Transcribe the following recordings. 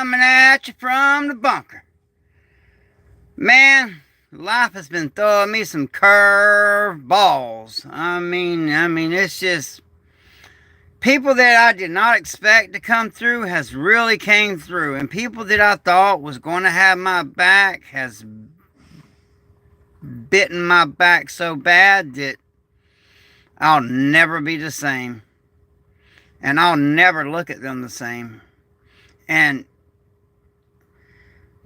coming at you from the bunker. Man, life has been throwing me some curve balls. I mean, it's just people that I did not expect to come through has really came through, and people that I thought was going to have my back has bitten my back so bad that I'll never be the same, and I'll never look at them the same. And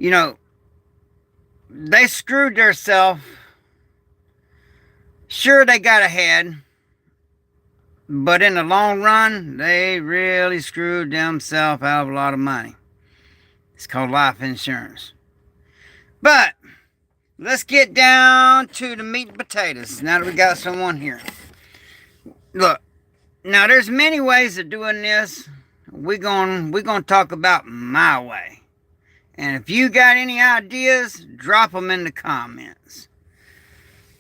you know, they screwed themselves. Sure, they got ahead, but in the long run, they really screwed themselves out of a lot of money. It's called life insurance. But let's get down to the meat and potatoes now that we got someone here. Look, now there's many ways of doing this. We're gonna talk about my way. And if you got any ideas, drop them in the comments.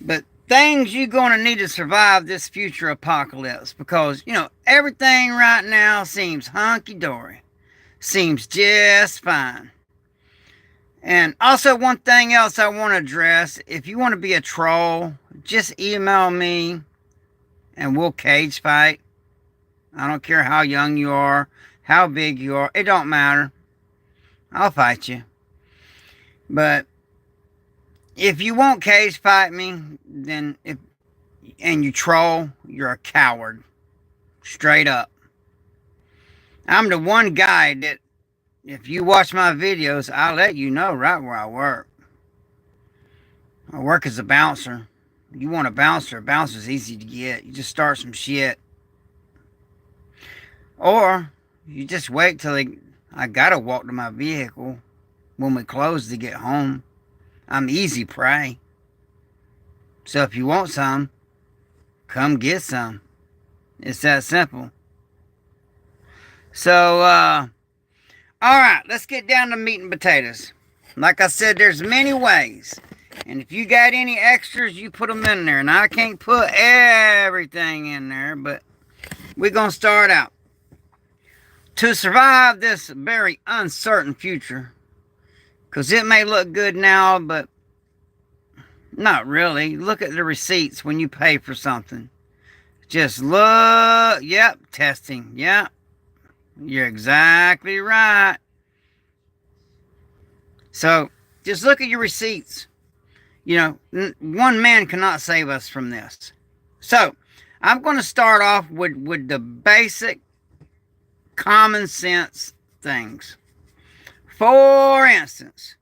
But things you're going to need to survive this future apocalypse, because, everything right now seems hunky-dory. Seems just fine. And also, one thing else I want to address, if you want to be a troll, just email me and we'll cage fight. I don't care how young you are, how big you are, it don't matter. I'll fight you. But if you won't cage fight me, and you troll, you're a coward. Straight up. I'm the one guy that, if you watch my videos, I'll let you know right where I work. I work as a bouncer. You want a bouncer's easy to get. You just start some shit. Or you just wait till I gotta walk to my vehicle when we close to get home. I'm easy prey. So if you want some, come get some. It's that simple. So, alright, let's get down to meat and potatoes. Like I said, there's many ways. And if you got any extras, you put them in there. And I can't put everything in there, but we're going to start out. To survive this very uncertain future, because it may look good now, but not really. Look at the receipts when you pay for something. Just look. Yep, testing. Yep, you're exactly right. So just look at your receipts. One man cannot save us from this. So I'm going to start off with the basic common sense things. For instance,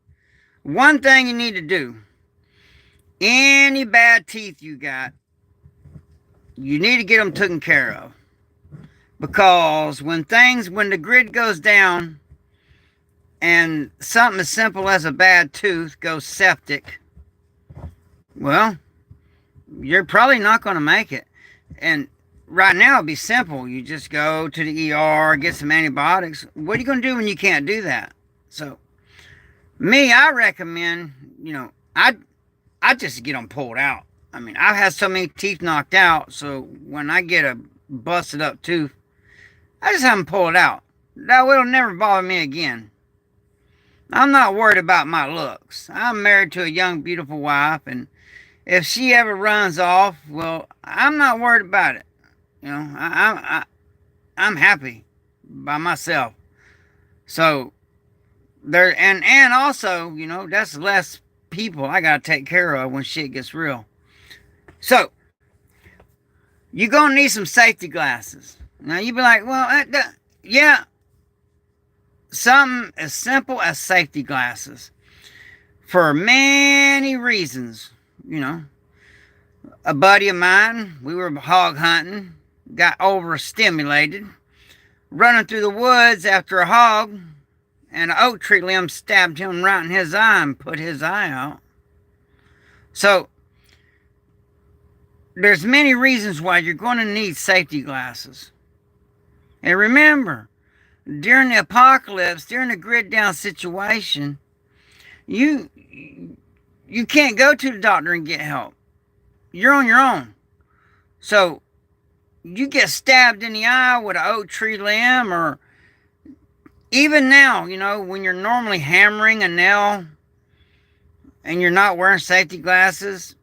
one thing you need to do, any bad teeth you got, you need to get them taken care of. Because when the grid goes down and something as simple as a bad tooth goes septic, well, you're probably not going to make it. And right now it'd be simple. You just go to the ER, get some antibiotics. What are you going to do when you can't do that? So, I recommend, I just get them pulled out. I mean, I've had so many teeth knocked out, so when I get a busted up tooth, I just have them pulled out. That way it'll never bother me again. I'm not worried about my looks. I'm married to a young, beautiful wife, and if she ever runs off, well, I'm not worried about it. I'm happy by myself. So there, and also, that's less people I gotta take care of when shit gets real. So you're gonna need some safety glasses. Now you be like, well, yeah, something as simple as safety glasses for many reasons. A buddy of mine, we were hog hunting, got overstimulated, running through the woods after a hog, and an oak tree limb stabbed him right in his eye and put his eye out. So there's many reasons why you're going to need safety glasses. And remember, during the apocalypse, during the grid down situation, you can't go to the doctor and get help. You're on your own. So you get stabbed in the eye with an oak tree limb, or even now, you know, when you're normally hammering a nail and you're not wearing safety glasses,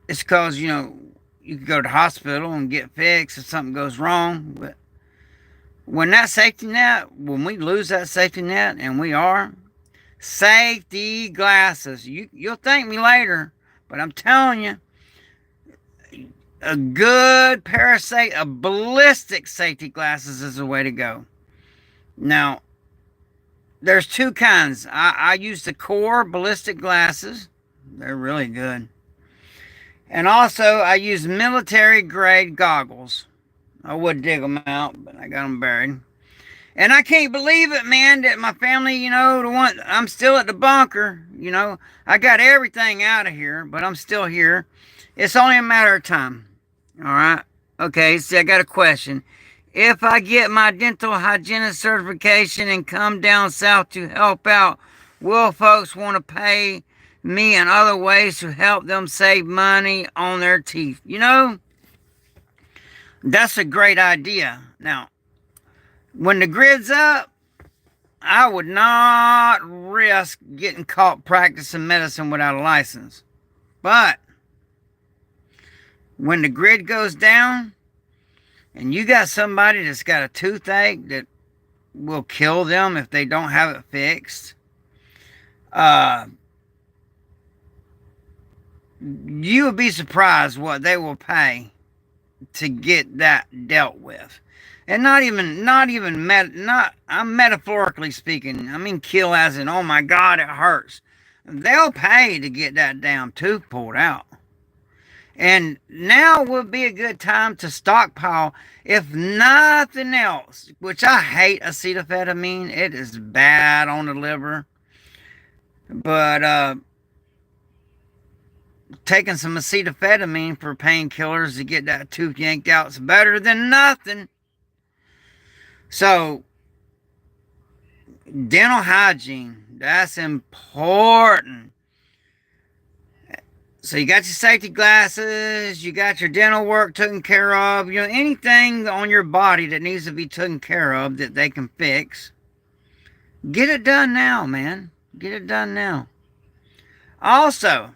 it's because, you know, you could go to the hospital and get fixed if something goes wrong. But when that safety net, when we lose that safety net, and we are, safety glasses, you'll thank me later, but I'm telling you, a good pair of ballistic safety glasses is the way to go. Now, there's two kinds. I use the core ballistic glasses. They're really good. And also, I use military grade goggles. I would dig them out, but I got them buried. And I can't believe it, man, that my family, you know, I'm still at the bunker. You know, I got everything out of here, but I'm still here. It's only a matter of time. All right. Okay, see, I got a question. If I get my dental hygienist certification and come down south to help out, will folks want to pay me in other ways to help them save money on their teeth? You know, that's a great idea. Now, when the grid's up, I would not risk getting caught practicing medicine without a license. But when the grid goes down and you got somebody that's got a toothache that will kill them if they don't have it fixed, you would be surprised what they will pay to get that dealt with. And I'm metaphorically speaking. I mean, kill as in, oh my God, it hurts. They'll pay to get that damn tooth pulled out. And now would be a good time to stockpile, if nothing else, which I hate acetaminophen. It is bad on the liver. But taking some acetaminophen for painkillers to get that tooth yanked out is better than nothing. So, dental hygiene, that's important. So you got your safety glasses, you got your dental work taken care of, you know, anything on your body that needs to be taken care of that they can fix. Get it done now, man. Get it done now. Also,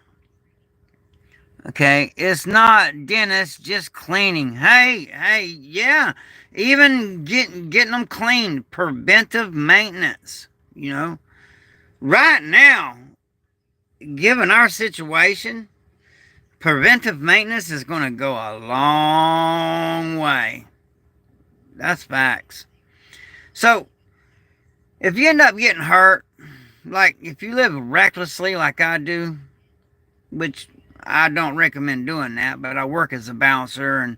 okay, it's not dentists just cleaning. Hey, yeah. Even getting them cleaned. Preventive maintenance. You know. Right now, given our situation, preventive maintenance is going to go a long way. That's facts. So, if you end up getting hurt, like if you live recklessly like I do, which I don't recommend doing that, but I work as a bouncer and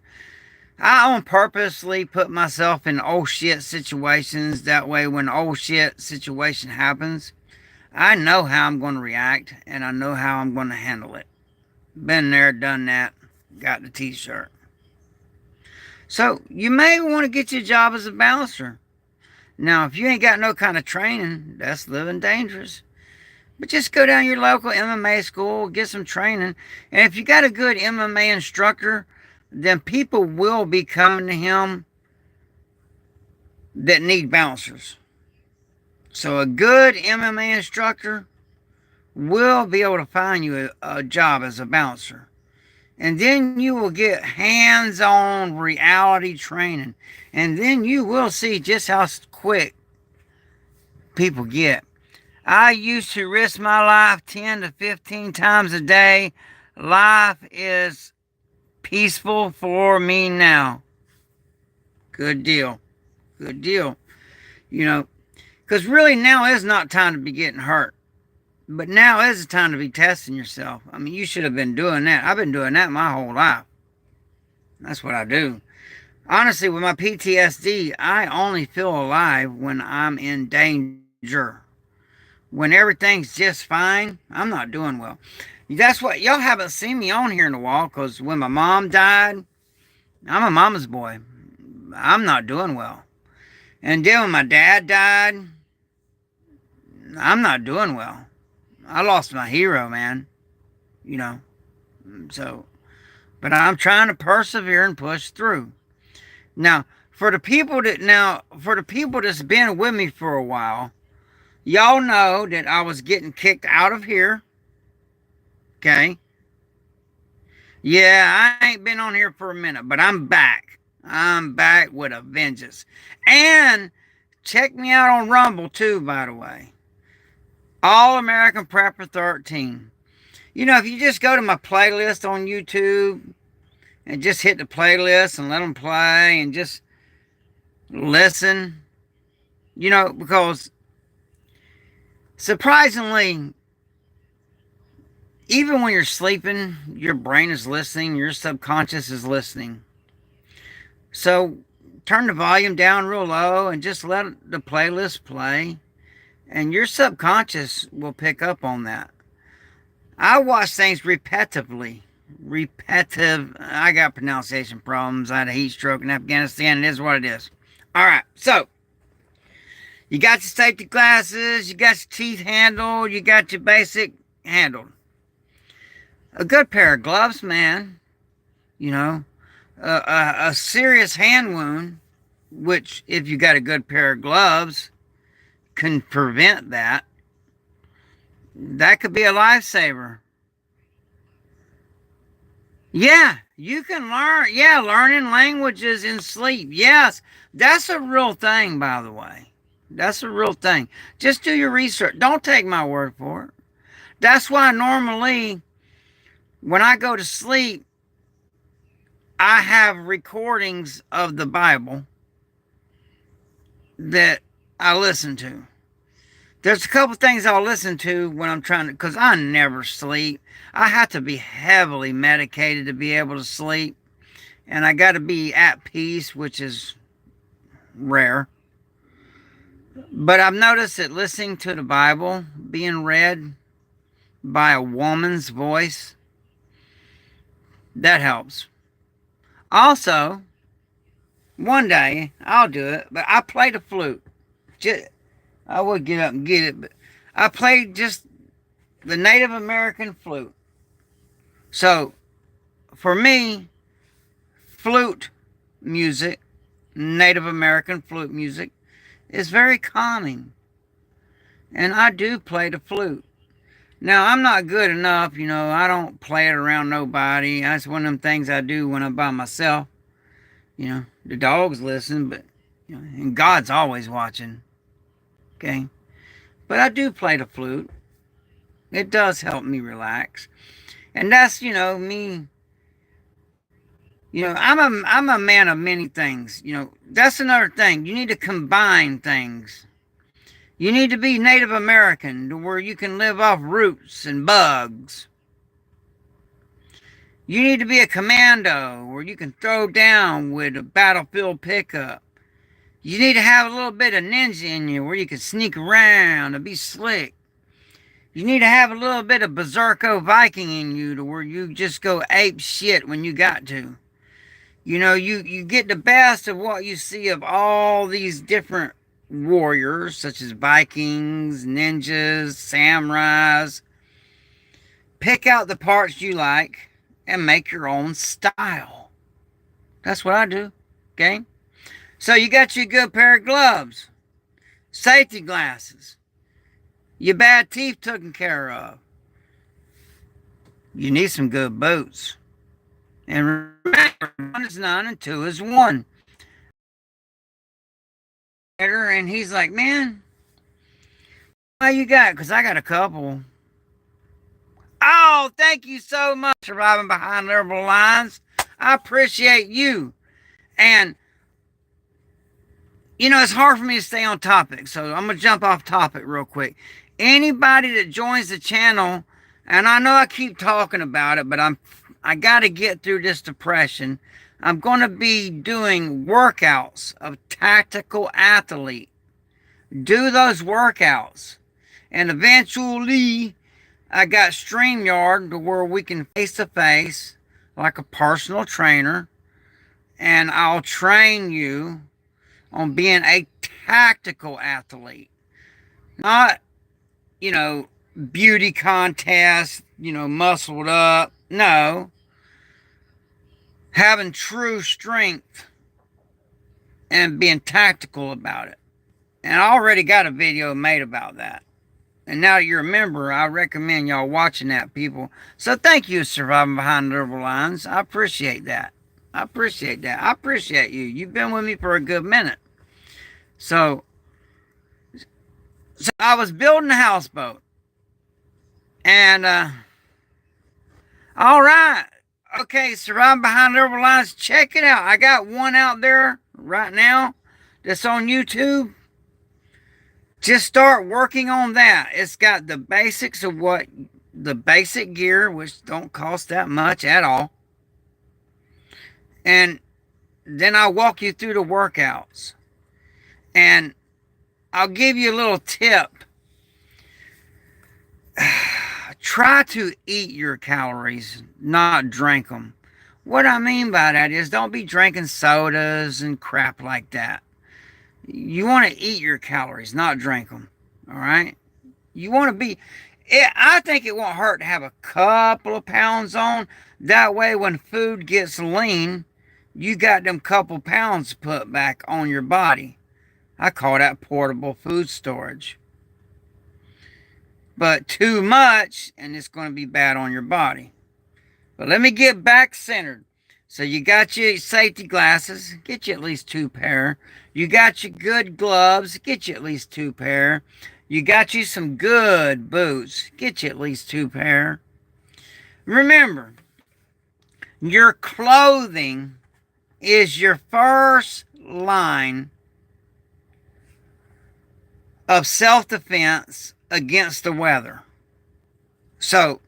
I on purposely put myself in oh shit situations. That way when oh shit situation happens, I know how I'm going to react and I know how I'm going to handle it. Been there, done that, got the t-shirt. So you may want to get your job as a bouncer. Now, if you ain't got no kind of training, that's living dangerous. But just go down your local MMA school, get some training. And if you got a good MMA instructor, then people will be coming to him that need bouncers. So a good MMA instructor will be able to find you a job as a bouncer. And then you will get hands-on reality training. And then you will see just how quick people get. I used to risk my life 10 to 15 times a day. Life is peaceful for me now. Good deal. Good deal. You know, because really now is not time to be getting hurt. But now is the time to be testing yourself. I mean, you should have been doing that. I've been doing that my whole life. That's what I do. Honestly, with my PTSD, I only feel alive when I'm in danger. When everything's just fine, I'm not doing well. That's what, y'all haven't seen me on here in a while, because when my mom died, I'm a mama's boy. I'm not doing well. And then when my dad died, I'm not doing well. I lost my hero, man. You know. So, but I'm trying to persevere and push through. Now, For the people that's been with me for a while, y'all know that I was getting kicked out of here. Okay. Yeah, I ain't been on here for a minute, but I'm back. I'm back with a vengeance. And check me out on Rumble too, by the way. All American Prepper 13. You know, if you just go to my playlist on YouTube and just hit the playlist and let them play and just listen, you know, because surprisingly, even when you're sleeping, your brain is listening, your subconscious is listening. So turn the volume down real low and just let the playlist play, and your subconscious will pick up on that. I watch things repetitively. Repetitive. I got pronunciation problems. I had a heat stroke in Afghanistan. It is what it is. All right. So you got your safety glasses. You got your teeth handled. You got your basic handled. A good pair of gloves, man. You know, a serious hand wound, which if you got a good pair of gloves, can prevent that. That could be a lifesaver. Yeah, you can learn. Yeah, learning languages in sleep. Yes, that's a real thing, by the way. That's a real thing. Just do your research. Don't take my word for it. That's why normally when I go to sleep, I have recordings of the Bible that I listen to. There's a couple things I'll listen to when I'm trying to, because I never sleep. I have to be heavily medicated to be able to sleep. And I got to be at peace, which is rare. But I've noticed that listening to the Bible being read by a woman's voice, that helps. Also, one day I'll do it, but I play the flute. I would get up and get it, but I played just the Native American flute. So, for me, flute music, Native American flute music, is very calming. And I do play the flute. Now, I'm not good enough, you know, I don't play it around nobody. That's one of them things I do when I'm by myself. You know, the dogs listen, but, you know, and God's always watching. Okay? But I do play the flute. It does help me relax. And that's, you know, me. You know, I'm a man of many things. You know, that's another thing. You need to combine things. You need to be Native American to where you can live off roots and bugs. You need to be a commando where you can throw down with a battlefield pickup. You need to have a little bit of ninja in you where you can sneak around and be slick. You need to have a little bit of berserko Viking in you to where you just go ape shit when you got to. You know, you get the best of what you see of all these different warriors, such as Vikings, ninjas, samurais. Pick out the parts you like and make your own style. That's what I do. Okay? So you got your good pair of gloves, safety glasses, your bad teeth taken care of. You need some good boots. And remember, 1 is 9 and 2 is 1. And he's like, man, what you got? Because I got a couple. Oh, thank you so much for surviving behind liberal lines. I appreciate you. And, you know, it's hard for me to stay on topic, so I'm going to jump off topic real quick. Anybody that joins the channel, and I know I keep talking about it, but I got to get through this depression. I'm going to be doing workouts of tactical athlete. Do those workouts. And eventually, I got StreamYard to where we can face-to-face like a personal trainer. And I'll train you on being a tactical athlete. Not, you know, beauty contest, you know, muscled up. No. Having true strength and being tactical about it. And I already got a video made about that. And now that you're a member, I recommend y'all watching that, people. So thank you, Surviving Behind Liberal Lines. I appreciate that. I appreciate that. I appreciate you. You've been with me for a good minute. So I was building a houseboat. And, all right. Okay, Surviving Behind Liberal Lines, check it out. I got one out there right now that's on YouTube. Just start working on that. It's got the basics of what the basic gear, which don't cost that much at all. And then I'll walk you through the workouts. And I'll give you a little tip. Try to eat your calories, not drink them. What I mean by that is don't be drinking sodas and crap like that. You want to eat your calories, not drink them. All right? You want to be... I think it won't hurt to have a couple of pounds on. That way, when food gets lean, you got them couple pounds put back on your body. I call that portable food storage. But too much, and it's going to be bad on your body. But let me get back centered. So you got your safety glasses, get you at least 2 pair. You got your good gloves, get you at least 2 pair. You got you some good boots, get you at least 2 pair. Remember, your clothing is your first line of self-defense against the weather. So,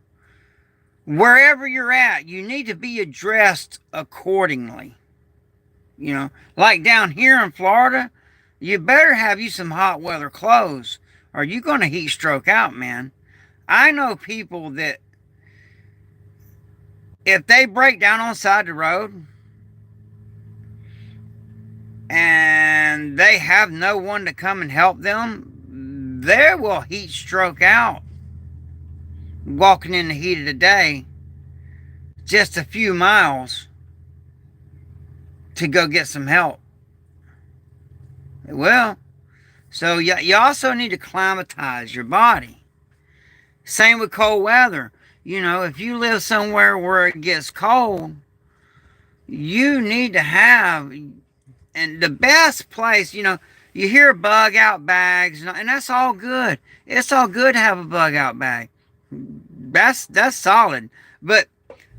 wherever you're at, you need to be addressed accordingly. You know, like down here in Florida, you better have you some hot weather clothes or you're going to heat stroke out, man. I know people that if they break down on the side of the road and they have no one to come and help them, they will heat stroke out walking in the heat of the day just a few miles to go get some help. Well, so you also need to climatize your body. Same with cold weather. You know, if you live somewhere where it gets cold, you need to have, and the best place, you know, you hear bug out bags, and that's all good. It's all good to have a bug out bag. That's solid. But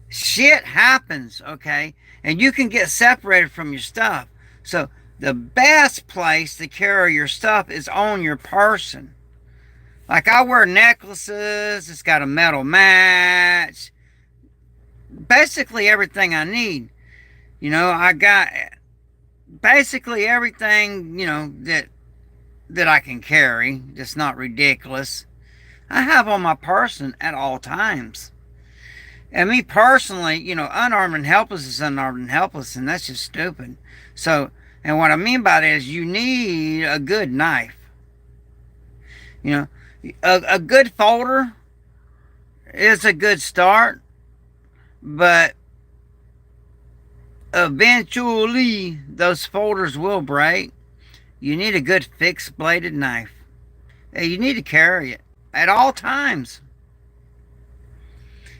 shit happens, okay? And you can get separated from your stuff. So the best place to carry your stuff is on your person. Like I wear necklaces. It's got a metal match. Basically everything I need. You know, I got basically everything, you know, that I can carry. That's not ridiculous. I have on my person at all times. And me personally, you know, unarmed and helpless is unarmed and helpless, and that's just stupid. So, and what I mean by that is you need a good knife. You know, a good folder is a good start, but eventually those folders will break. You need a good fixed bladed knife. You need to carry it at all times.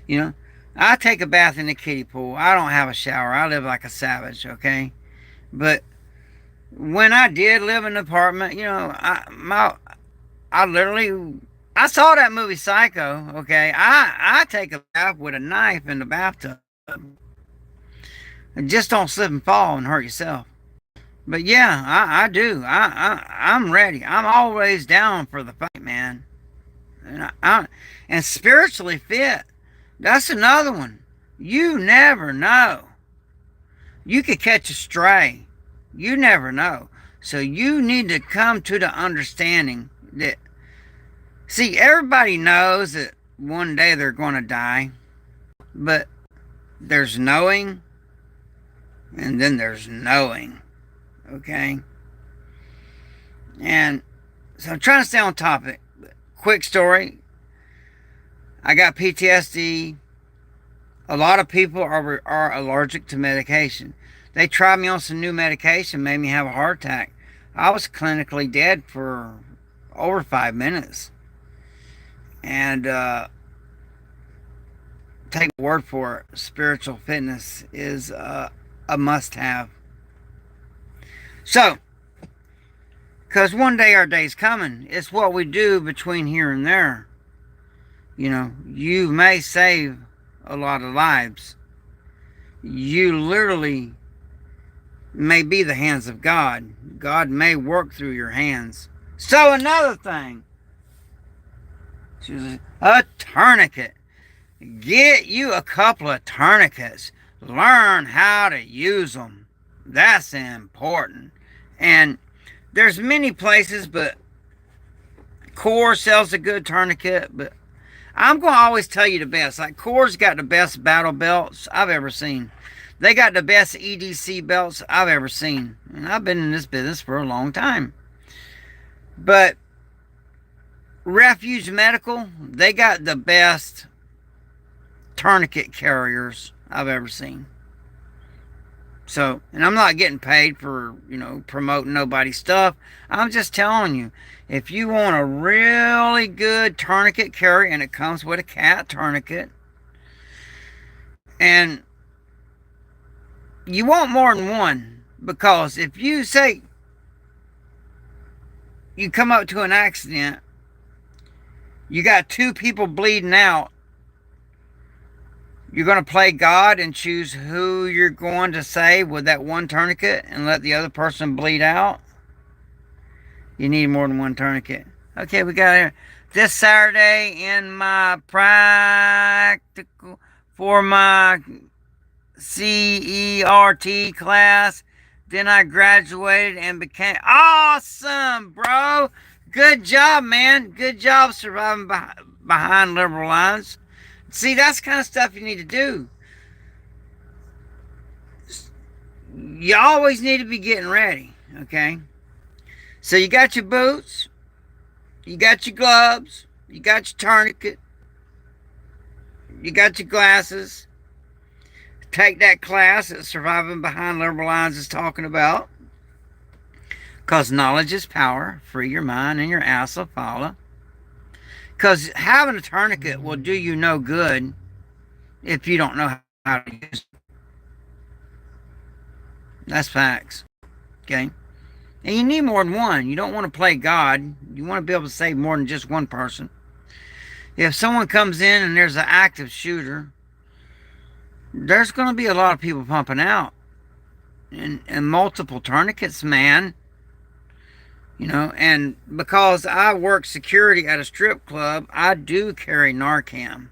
You know, I take a bath in the kiddie pool. I don't have a shower. I live like a savage, okay? But when I did live in an apartment, you know, I literally, I saw that movie Psycho, okay? I take a bath with a knife in the bathtub. And just don't slip and fall and hurt yourself. But yeah, I do. I'm ready. I'm always down for the fight, man. And spiritually fit. That's another one. You never know. You could catch a stray. You never know. So you need to come to the understanding that, see, everybody knows that one day they're going to die. But there's knowing, and then there's knowing. Okay? And so I'm trying to stay on topic. Quick story. I got PTSD. A lot of people are allergic to medication. They tried me on some new medication, made me have a heart attack. I was clinically dead for over 5 minutes. And take my word for it, spiritual fitness is a must have. So, because one day our day's coming, it's what we do between here and there. You may save a lot of lives. You literally may be the hands of God. God may work through your hands. So another thing, a tourniquet. Get you a couple of tourniquets. Learn how to use them. That's important. And there's many places, but Core sells a good tourniquet, but I'm going to always tell you the best. Like, Core's got the best battle belts I've ever seen. They got the best EDC belts I've ever seen. And I've been in this business for a long time. But Refuge Medical, they got the best tourniquet carriers I've ever seen. So, and I'm not getting paid for, promoting nobody's stuff. I'm just telling you, if you want a really good tourniquet carrier, and it comes with a cat tourniquet, and you want more than one, because if you say you come up to an accident, you got two people bleeding out, you're going to play God and choose who you're going to save with that one tourniquet and let the other person bleed out? You need more than one tourniquet. Okay, we got here. This Saturday in my practical for my CERT class. Then I graduated and became awesome, bro. Good job, man. Good job surviving behind liberal lines. See, that's the kind of stuff you need to do. You always need to be getting ready, okay? So you got your boots, you got your gloves, you got your tourniquet, you got your glasses. Take that class that Surviving Behind Liberal Lines is talking about. Because knowledge is power. Free your mind and your ass will follow. Because having a tourniquet will do you no good if you don't know how to use it. That's facts. Okay? And you need more than one. You don't want to play God. You want to be able to save more than just one person. If someone comes in and there's an active shooter, there's going to be a lot of people pumping out. And multiple tourniquets, man. And because I work security at a strip club, I do carry Narcan.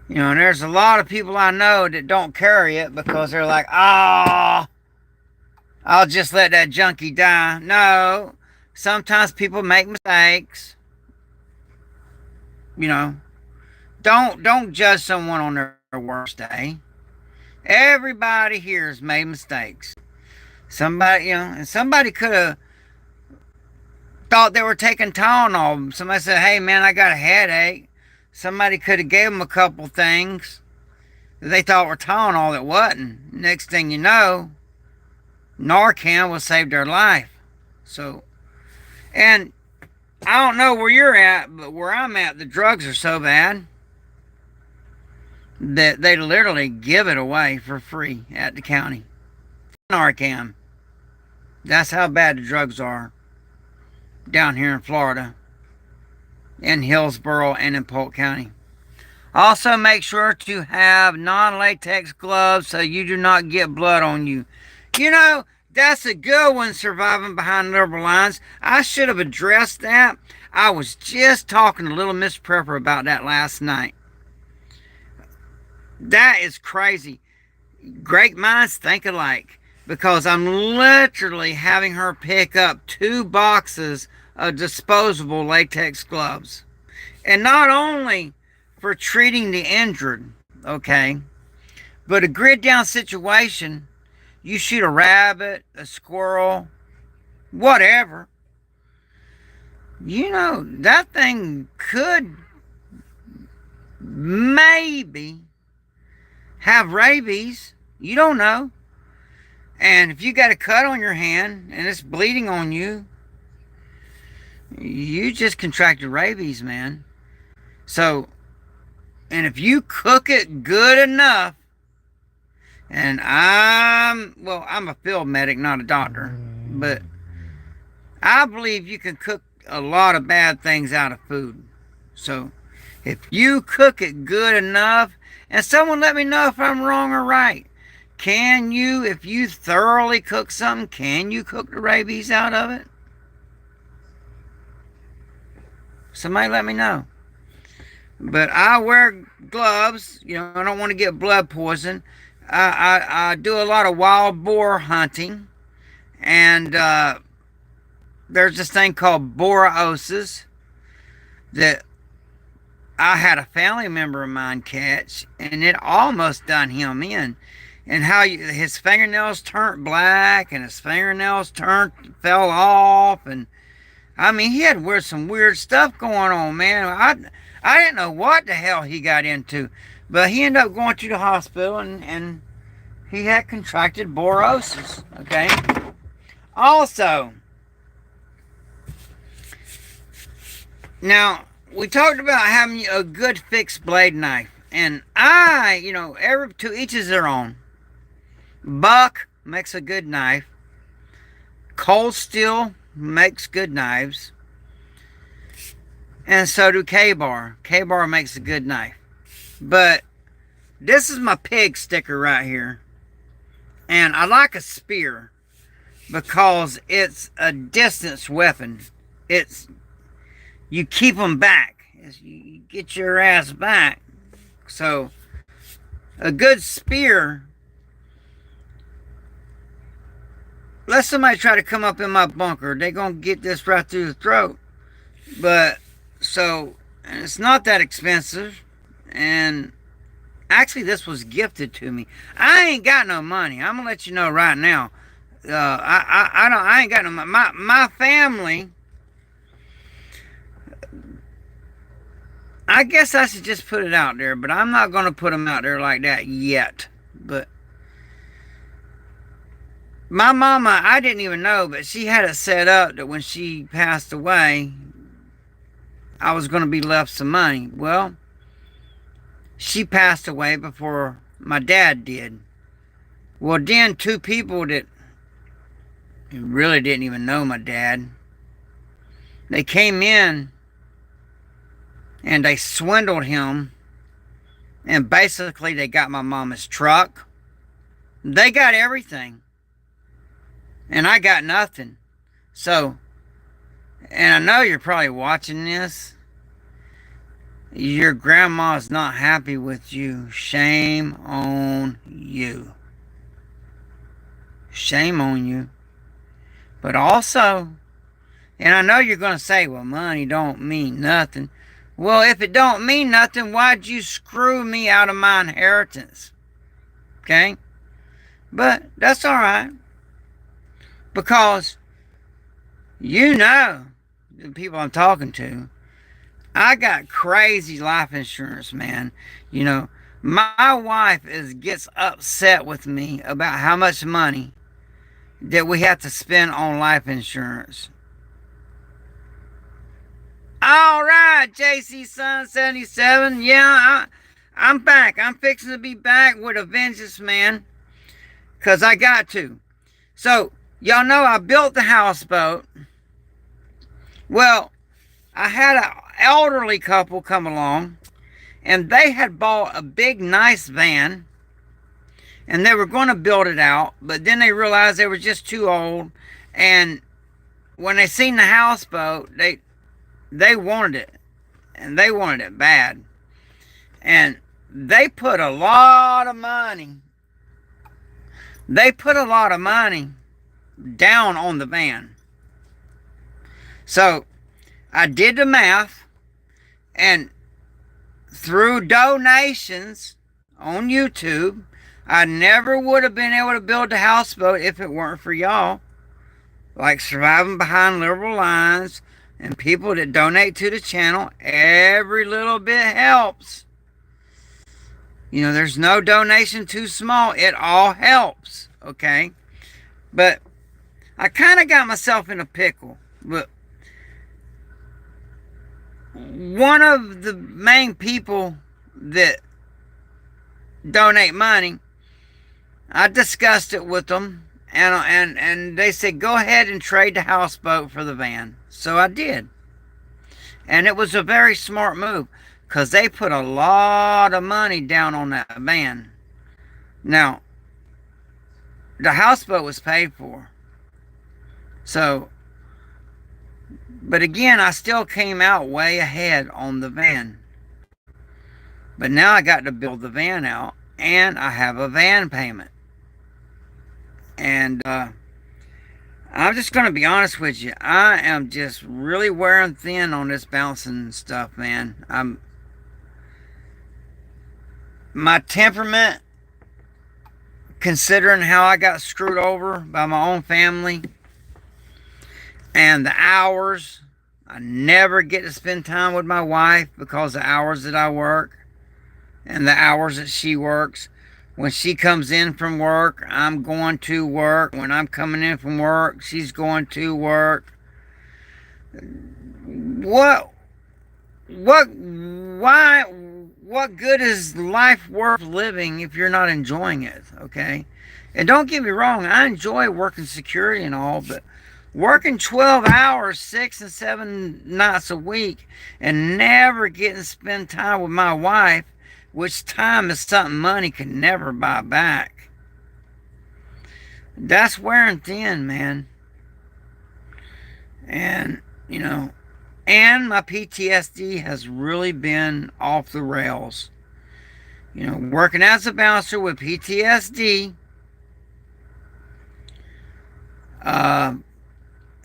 And there's a lot of people I know that don't carry it because they're like, I'll just let that junkie die. No, sometimes people make mistakes. Don't judge someone on their worst day. Everybody here has made mistakes. Somebody could have thought they were taking Tylenol. Somebody said, hey man, I got a headache. Somebody could have gave them a couple things that they thought were Tylenol that wasn't. Next thing you know, Narcan will save their life. So, and I don't know where you're at, but where I'm at, the drugs are so bad that they literally give it away for free at the county. Narcan. That's how bad the drugs are down here in Florida, in Hillsborough and in Polk County. Also, make sure to have non-latex gloves so you do not get blood on you. That's a good one, Surviving Behind Liberal Lines. I should have addressed that. I was just talking to Little Miss Prepper about that last night. That is crazy. Great minds think alike. Because I'm literally having her pick up 2 boxes of disposable latex gloves. And not only for treating the injured, okay, but a grid down situation, you shoot a rabbit, a squirrel, whatever, that thing could maybe have rabies. You don't know. And if you got a cut on your hand and it's bleeding on you, you just contracted rabies, man. So, and if you cook it good enough, and I'm a field medic, not a doctor, but I believe you can cook a lot of bad things out of food. So, if you cook it good enough, and someone let me know if I'm wrong or right. Can you, if you thoroughly cook something, can you cook the rabies out of it? Somebody let me know. But I wear gloves. I don't want to get blood poison. I do a lot of wild boar hunting. And there's this thing called borreliosis that I had a family member of mine catch, and it almost done him in. And his fingernails turned black, and his fingernails fell off, and I mean, he had some weird stuff going on, man. I didn't know what the hell he got into, but he ended up going to the hospital, and he had contracted borreliosis. Okay. Also, now we talked about having a good fixed blade knife, and to each is their own. Buck makes a good knife. Cold Steel makes good knives. And so do K-Bar. K-Bar makes a good knife. But this is my pig sticker right here. And I like a spear because it's a distance weapon. You keep them back. You get your ass back. So a good spear, let somebody try to come up in my bunker, they're going to get this right through the throat. But, and it's not that expensive. And actually, this was gifted to me. I ain't got no money. I'm going to let you know right now. I ain't got no money. My family, I guess I should just put it out there, but I'm not going to put them out there like that yet. But my mama, I didn't even know, but she had it set up that when she passed away, I was going to be left some money. Well, she passed away before my dad did. Well, then two people that really didn't even know my dad, they came in and they swindled him, and basically they got my mama's truck. They got everything. And I got nothing. So, and I know you're probably watching this. Your grandma's not happy with you. Shame on you. Shame on you. But also, and I know you're going to say, well, money don't mean nothing. Well, if it don't mean nothing, why'd you screw me out of my inheritance? Okay? But that's all right. Because the people I'm talking to, I got crazy life insurance, man. My wife gets upset with me about how much money that we have to spend on life insurance. All right, JC Sun 77. Yeah, I'm back. I'm fixing to be back with a vengeance, man. Because I got to. So, y'all know I built the houseboat. Well, I had an elderly couple come along, and they had bought a big, nice van, and they were going to build it out, but then they realized they were just too old, and when they seen the houseboat, they wanted it, and they wanted it bad, and they put a lot of money. They put a lot of money down on the van. So I did the math, and through donations on YouTube, I never would have been able to build the houseboat if it weren't for y'all. Like Surviving Behind Liberal Lines and people that donate to the channel. Every little bit helps. There's no donation too small. It all helps. Okay? But I kind of got myself in a pickle. But one of the main people that donate money, I discussed it with them, and they said, go ahead and trade the houseboat for the van. So I did. And it was a very smart move because they put a lot of money down on that van. Now, the houseboat was paid for. So, but again, I still came out way ahead on the van. But now I got to build the van out, and I have a van payment. And I'm just going to be honest with you. I am just really wearing thin on this bouncing stuff, man. My temperament, considering how I got screwed over by my own family, and the hours, I never get to spend time with my wife because of the hours that I work and the hours that she works. When she comes in from work, I'm going to work. When I'm coming in from work, she's going to work. What good is life worth living if you're not enjoying it, okay? And don't get me wrong, I enjoy working security and all, but working 12 hours, 6 and 7 nights a week, and never getting to spend time with my wife, which time is something money can never buy back. That's wearing thin, man. And, you know, and my PTSD has really been off the rails. You know, working as a bouncer with PTSD,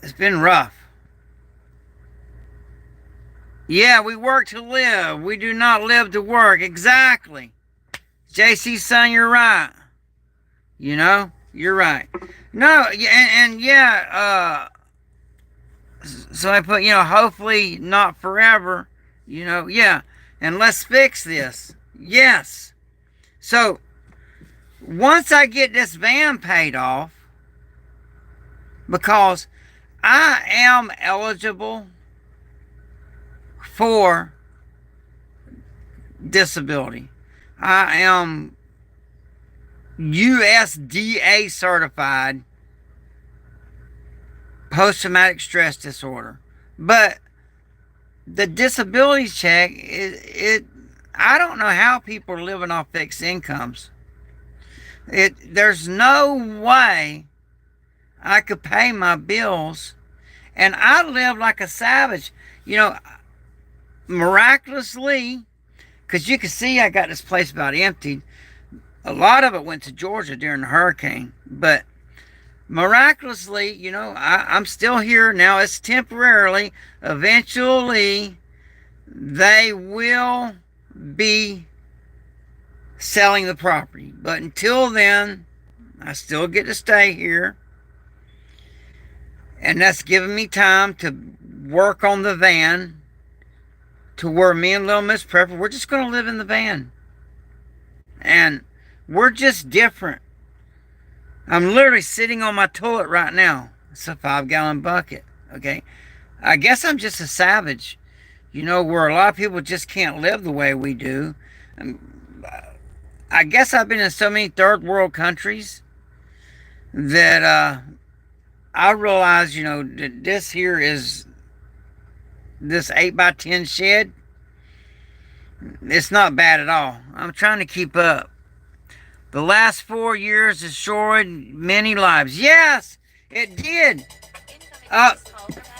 it's been rough. Yeah, we work to live. We do not live to work. Exactly. JC, son, you're right. You know, you're right. No, and yeah, so I put, you know, hopefully not forever. You know, yeah. And let's fix this. Yes. So, once I get this van paid off, because I am eligible for disability. I am USDA certified post-traumatic stress disorder. But the disability check, I don't know how people are living off fixed incomes. There's no way I could pay my bills, and I live like a savage. You know, miraculously, because you can see I got this place about emptied. A lot of it went to Georgia during the hurricane, but miraculously, you know, I'm still here now. It's temporarily. Eventually, they will be selling the property, but until then, I still get to stay here, and that's giving me time to work on the van, to where me and Little Miss Prepper, we're just going to live in the van. And we're just different. I'm literally sitting on my toilet right now. It's a 5-gallon bucket, okay? I guess I'm just a savage, you know, where a lot of people just can't live the way we do. I guess I've been in so many third world countries that I realize, you know, that this here is this 8x10 shed. It's not bad at all. I'm trying to keep up. The last 4 years destroyed many lives. Yes, it did.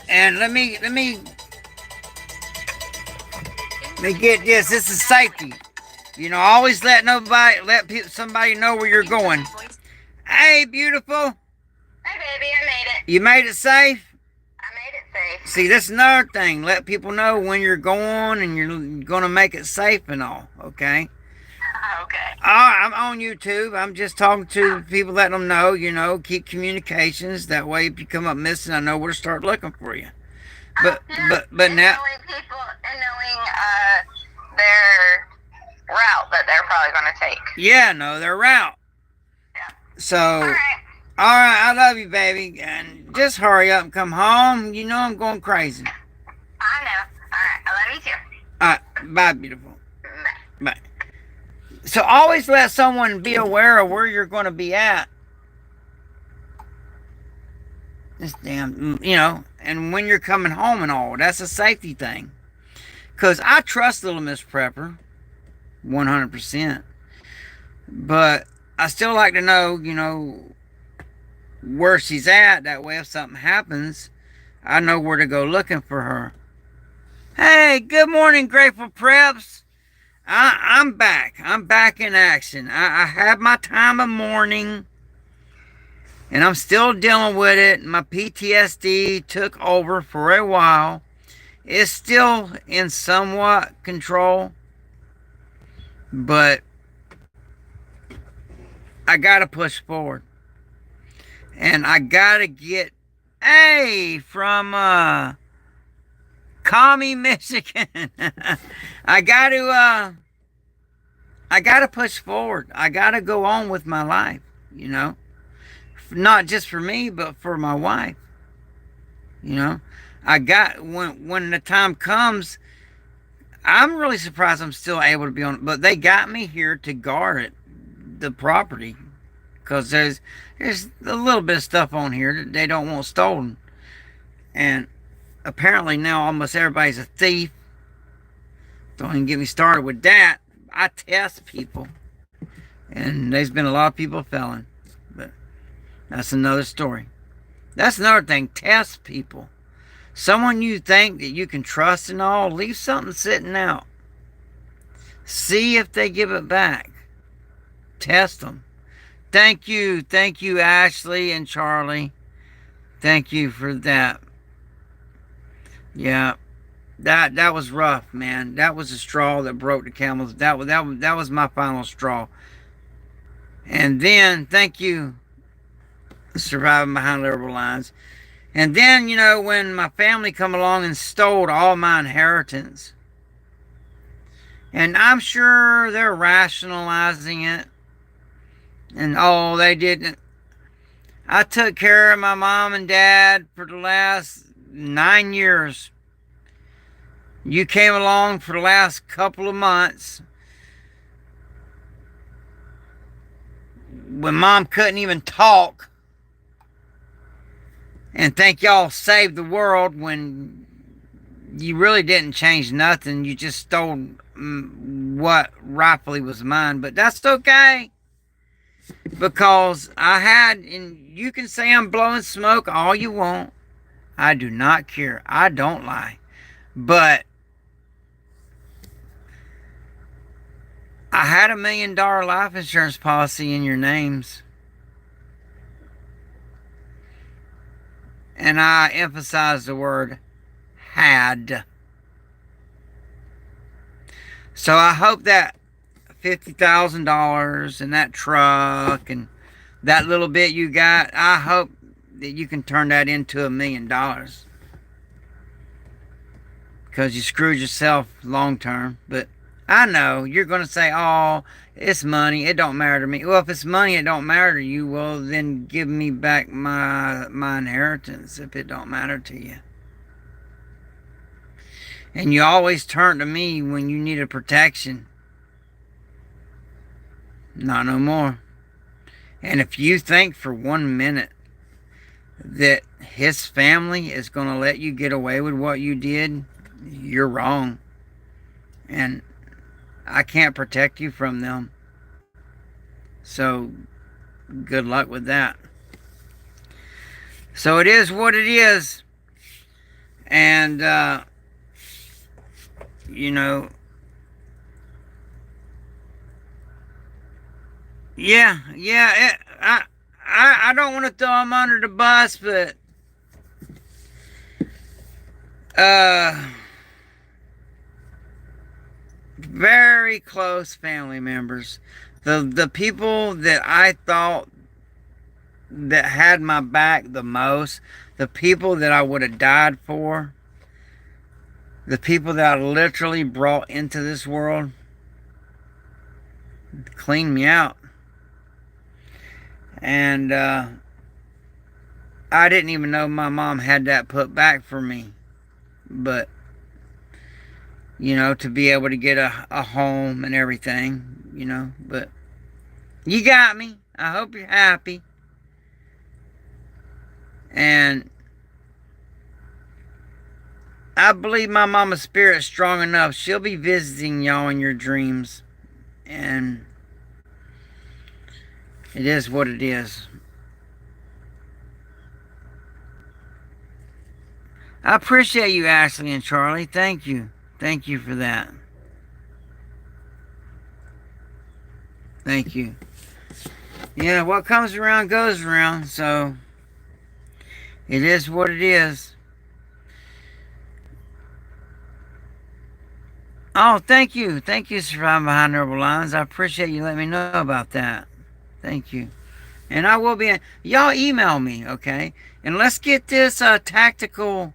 And let me get this. This is safety. You know, always let somebody know where you're going. Hey, beautiful. Hey, baby, I made it. You made it safe? Safe. See, that's another thing. Let people know when you're going, and you're going to make it safe and all, okay? Okay. I'm on YouTube. I'm just talking to people, letting them know, you know, keep communications. That way, if you come up missing, I know where to start looking for you. But now... knowing people and knowing their route that they're probably going to take. Yeah, no, their route. Yeah. So... All right. All right, I love you, baby. And just hurry up and come home. You know I'm going crazy. I know. Alright, I love you too. All right, bye, beautiful. Bye. Bye. So always let someone be aware of where you're going to be at. This damn, and when you're coming home and all. That's a safety thing. Because I trust little Miss Prepper 100%. But I still like to know, where she's at. That way if something happens, I know where to go looking for her. Hey, good morning, Grateful Preps. I'm back. I'm back in action. I had my time of mourning, and I'm still dealing with it. My PTSD took over for a while. It's still in somewhat control, but I gotta push forward. And I gotta get from Commie, Michigan. I gotta push forward. I gotta go on with my life, Not just for me, but for my wife. When the time comes, I'm really surprised I'm still able to be on it. But they got me here to guard the property. Because there's a little bit of stuff on here that they don't want stolen. And apparently now almost everybody's a thief. Don't even get me started with that. I test people. And there's been a lot of people failing. But that's another story. That's another thing. Test people. Someone you think that you can trust and all, leave something sitting out. See if they give it back. Test them. Thank you, Ashley and Charlie. Thank you for that. Yeah, that was rough, man. That was the straw that broke the camel's. That was my final straw. And then, thank you, Surviving Behind Liberal Lines. And then, when my family come along and stole all my inheritance, and I'm sure they're rationalizing it. And they didn't. I took care of my mom and dad for the last 9 years. You came along for the last couple of months. When mom couldn't even talk. And think y'all saved the world when you really didn't change nothing. You just stole what rightfully was mine. But that's okay. Because and you can say I'm blowing smoke all you want. I do not care. I don't lie. But I had $1 million life insurance policy in your names. And I emphasize the word had. So I hope that $50,000 and that truck and that little bit you got, I hope that you can turn that into $1 million. Because you screwed yourself long term. But I know you're going to say, oh, it's money. It don't matter to me. Well, if it's money, it don't matter to you. Well, then give me back my inheritance if it don't matter to you. And you always turn to me when you needed protection. Not no more. And if you think for 1 minute that his family is going to let you get away with what you did, you're wrong. And I can't protect you from them. So, good luck with that. So it is what it is. And, I don't want to throw him under the bus, but very close family members, the people that I thought that had my back the most, the people that I would have died for, the people that I literally brought into this world, cleaned me out. And I didn't even know my mom had that put back for me. But, to be able to get a home and everything. But you got me. I hope you're happy. And I believe my mama's spirit's strong enough. She'll be visiting y'all in your dreams. And it is what it is. I appreciate you, Ashley and Charlie. Thank you. Thank you for that. Thank you. Yeah, what comes around goes around. So it is what it is. Oh, thank you. Thank you, Surviving Behind Herbal Lines. I appreciate you letting me know about that. Thank you. And I will be... Y'all email me, okay? And let's get this tactical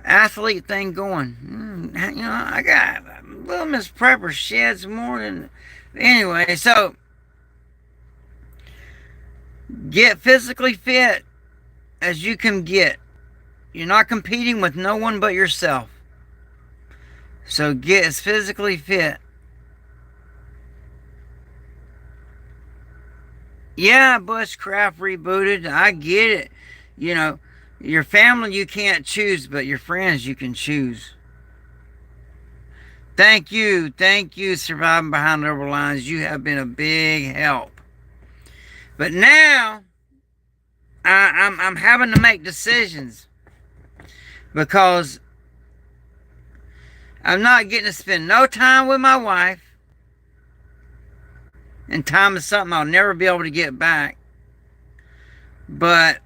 athlete thing going. I got... Little Miss Prepper sheds more than... Anyway, so... Get physically fit as you can get. You're not competing with no one but yourself. So get as physically fit. Yeah, Bushcraft rebooted. I get it. Your family you can't choose, but your friends you can choose. Thank you, Surviving Behind Herbal Lines. You have been a big help. But now, I'm having to make decisions because I'm not getting to spend no time with my wife. And time is something I'll never be able to get back. But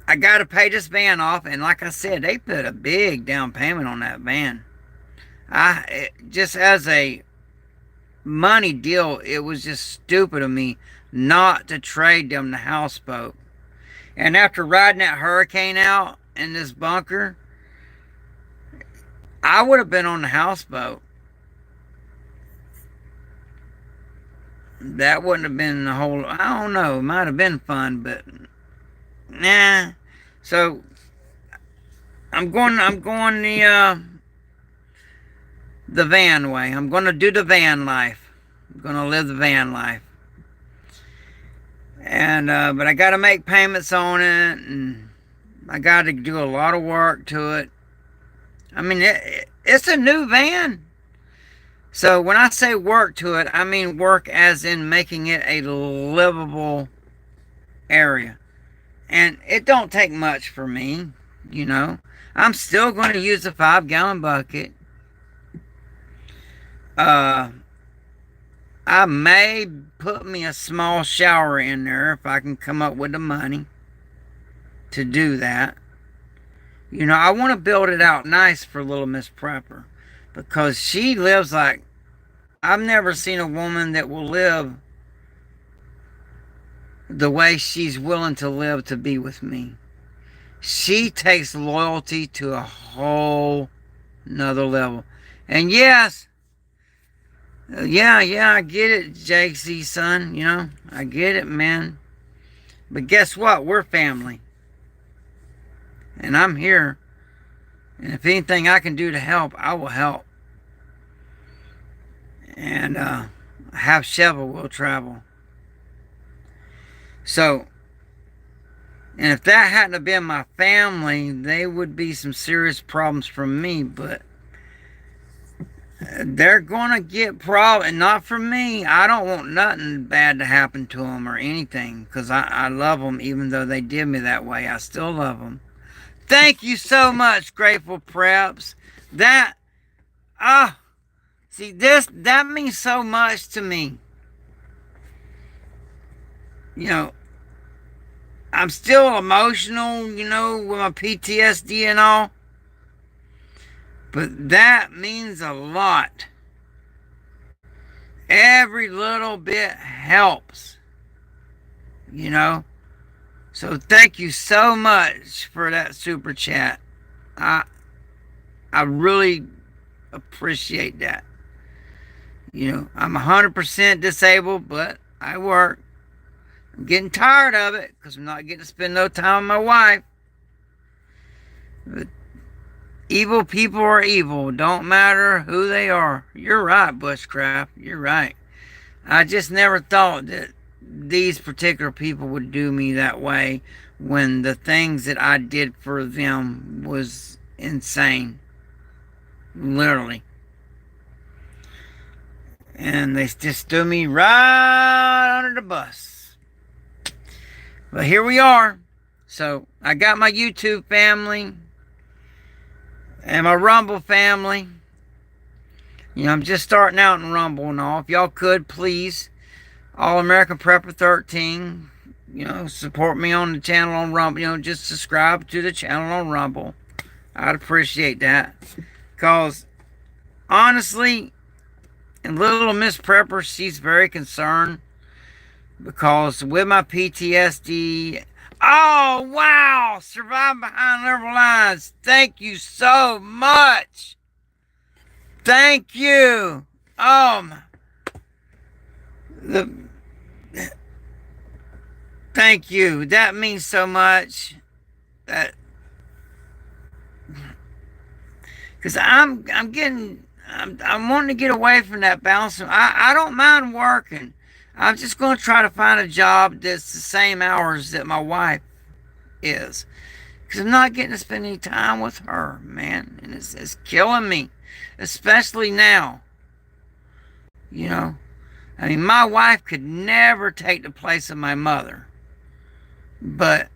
I got to pay this van off. And like I said, they put a big down payment on that van. Just as a money deal, it was just stupid of me not to trade them the houseboat. And after riding that hurricane out in this bunker, I would have been on the houseboat. That wouldn't have been the whole... I don't know. It might have been fun, but... Nah. So, I'm going the van way. I'm going to do the van life. I'm going to live the van life. And, but I got to make payments on it, and I got to do a lot of work to it. I mean, it's a new van. So when I say work to it, I mean work as in making it a livable area. And it don't take much for me, I'm still going to use a 5-gallon bucket. I may put me a small shower in there if I can come up with the money to do that. I want to build it out nice for little Miss Prepper, because she lives like... I've never seen a woman that will live the way she's willing to live to be with me. She takes loyalty to a whole nother level. And yes, yeah, I get it, JC, son. I get it, man. But guess what? We're family. And I'm here. And if anything I can do to help, I will help. And half shovel will travel. So, and if that hadn't have been my family, they would be some serious problems from me. But they're gonna get problems, and not from me. I don't want nothing bad to happen to them or anything, because I love them. Even though they did me that way, I still love them. Thank you so much, Grateful Preps. See, that means so much to me. I'm still emotional, with my PTSD and all. But that means a lot. Every little bit helps. So thank you so much for that super chat. I really appreciate that. I'm 100% disabled, but I work. I'm getting tired of it because I'm not getting to spend no time with my wife. But evil people are evil. Don't matter who they are. You're right, Bushcraft. You're right. I just never thought that these particular people would do me that way when the things that I did for them was insane. Literally. And they just threw me right under the bus. But here we are. So I got my YouTube family and my Rumble family. You know, I'm just starting out in Rumble and all. If y'all could, please, All American Prepper 13, you know, support me on the channel on Rumble. You know, just subscribe to the channel on Rumble. I'd appreciate that. Because, honestly, and little Miss Prepper, she's very concerned. Because with my PTSD... Oh, wow! Survive behind liberal lines. Thank you so much. Thank you. Thank you. That means so much. That, because I'm wanting to get away from that balance. I don't mind working. I'm just going to try to find a job that's the same hours that my wife is. Because I'm not getting to spend any time with her, man. And it's killing me. Especially now. You know. I mean, my wife could never take the place of my mother. But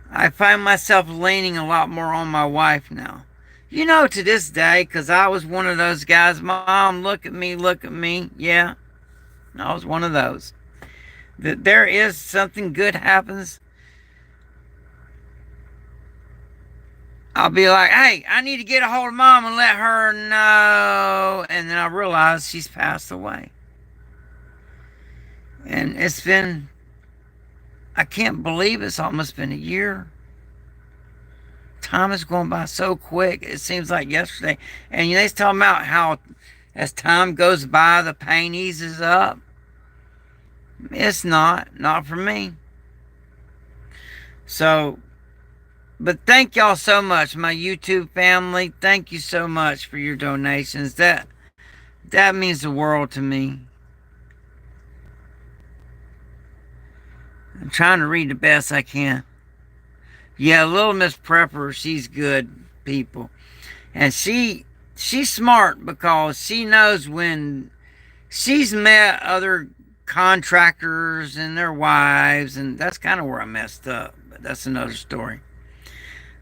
I find myself leaning a lot more on my wife now. You know, to this day, because I was one of those guys, Mom, look at me, look at me. Yeah, I was one of those. That there is something good happens, I'll be like, hey, I need to get a hold of Mom and let her know. And then I realize she's passed away. And it's been, I can't believe it's almost been a year. Time is going by so quick. It seems like yesterday. And you know, they're talking about how as time goes by, the pain eases up. It's not for me. So, but thank y'all so much, my YouTube family. Thank you so much for your donations. That means the world to me. I'm trying to read the best I can. Yeah, little Miss Prepper, she's good, people. And she's smart because she knows when she's met other contractors and their wives, and that's kind of where I messed up. But that's another story.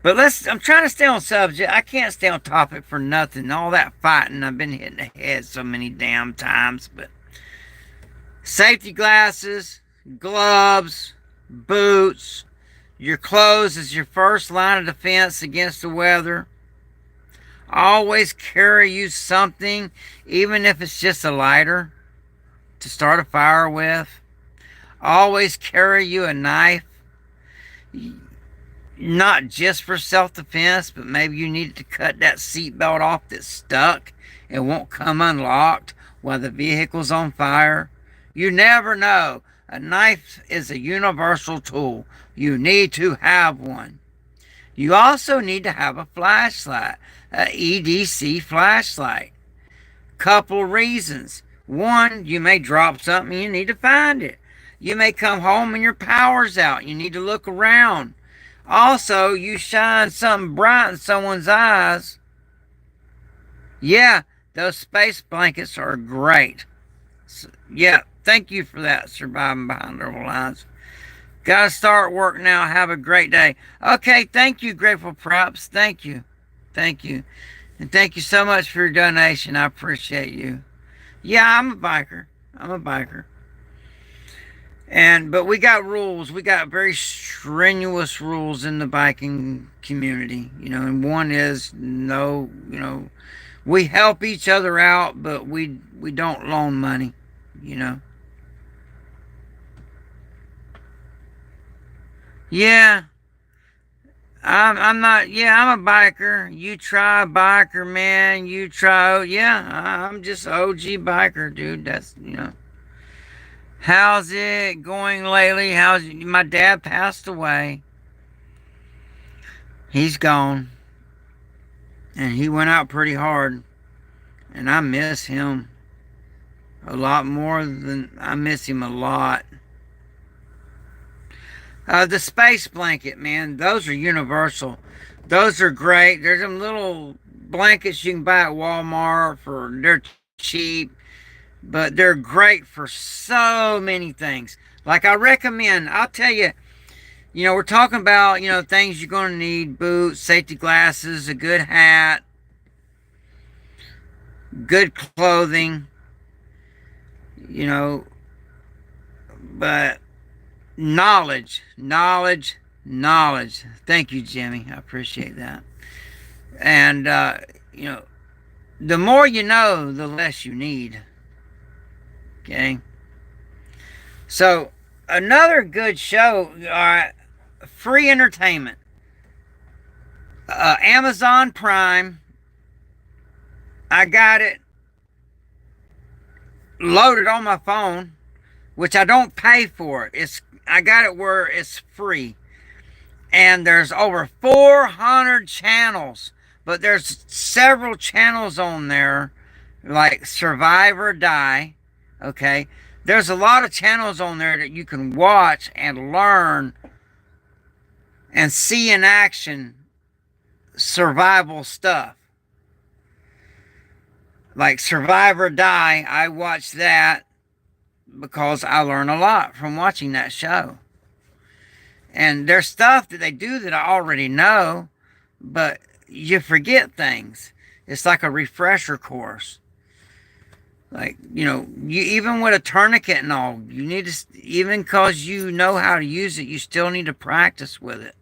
But I'm trying to stay on subject. I can't stay on topic for nothing. All that fighting, I've been hitting the head so many damn times. But safety glasses, gloves, boots, your clothes is your first line of defense against the weather. Always carry you something, even if it's just a lighter to start a fire with. Always carry you a knife. Not just for self-defense, but maybe you need to cut that seatbelt off that's stuck and won't come unlocked while the vehicle's on fire. You never know. A knife is a universal tool. You need to have one. You also need to have a flashlight, an EDC flashlight. Couple reasons. One, you may drop something, you need to find it. You may come home and your power's out. You need to look around. Also, you shine something bright in someone's eyes. Yeah, those space blankets are great. So, yeah, thank you for that, surviving behind liberal lines. Gotta start work now. Have a great day. Okay, thank you, Grateful Props. Thank you. Thank you. And thank you so much for your donation. I appreciate you. Yeah, I'm a biker. But we got rules. We got very strenuous rules in the biking community. You know, and one is no, you know, we help each other out, but we don't loan money, you know. Yeah, I'm not, yeah, I'm a biker. You try biker, man. Yeah, I'm just OG biker, dude. That's, you know. How's it going lately? My dad passed away. He's gone. And he went out pretty hard. And I miss him a lot more than I miss him a lot. The space blanket, man, those are universal. Those are great. There's some little blankets you can buy at Walmart they're cheap, but they're great for so many things. Like I'll tell you, we're talking about, things you're going to need: boots, safety glasses, a good hat, good clothing, you know, but knowledge. Thank you, Jimmy. I appreciate that. And, the more you know, the less you need. Okay? So, another good show, free entertainment. Amazon Prime. I got it loaded on my phone, which I don't pay for it. I got it where it's free. And there's over 400 channels, but there's several channels on there, like Survive or Die. Okay, there's a lot of channels on there that you can watch and learn and see in action survival stuff. Like Survive or Die, I watch that because I learn a lot from watching that show. And there's stuff that they do that I already know, but you forget things. It's like a refresher course. Like, you even with a tourniquet and all, you need to, even because you know how to use it, you still need to practice with it.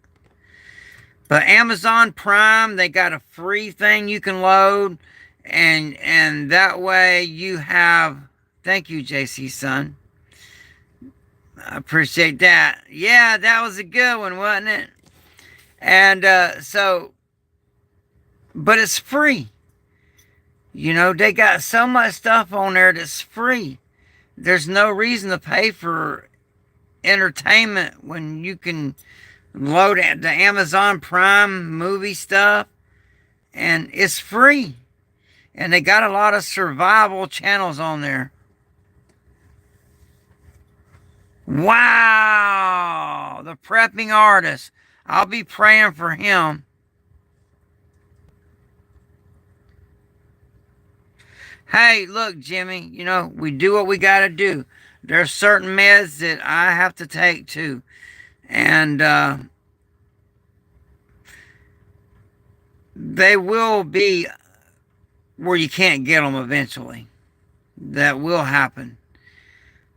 But Amazon Prime, they got a free thing you can load, and that way you have, thank you, JC son. I appreciate that. Yeah, that was a good one, wasn't it? And but it's free. They got so much stuff on there that's free. There's no reason to pay for entertainment when you can load the Amazon Prime movie stuff, and it's free. And they got a lot of survival channels on there. Wow, the prepping artist. I'll be praying for him. Hey, look, Jimmy, we do what we got to do. There's certain meds that I have to take too. And they will be where you can't get them eventually. That will happen.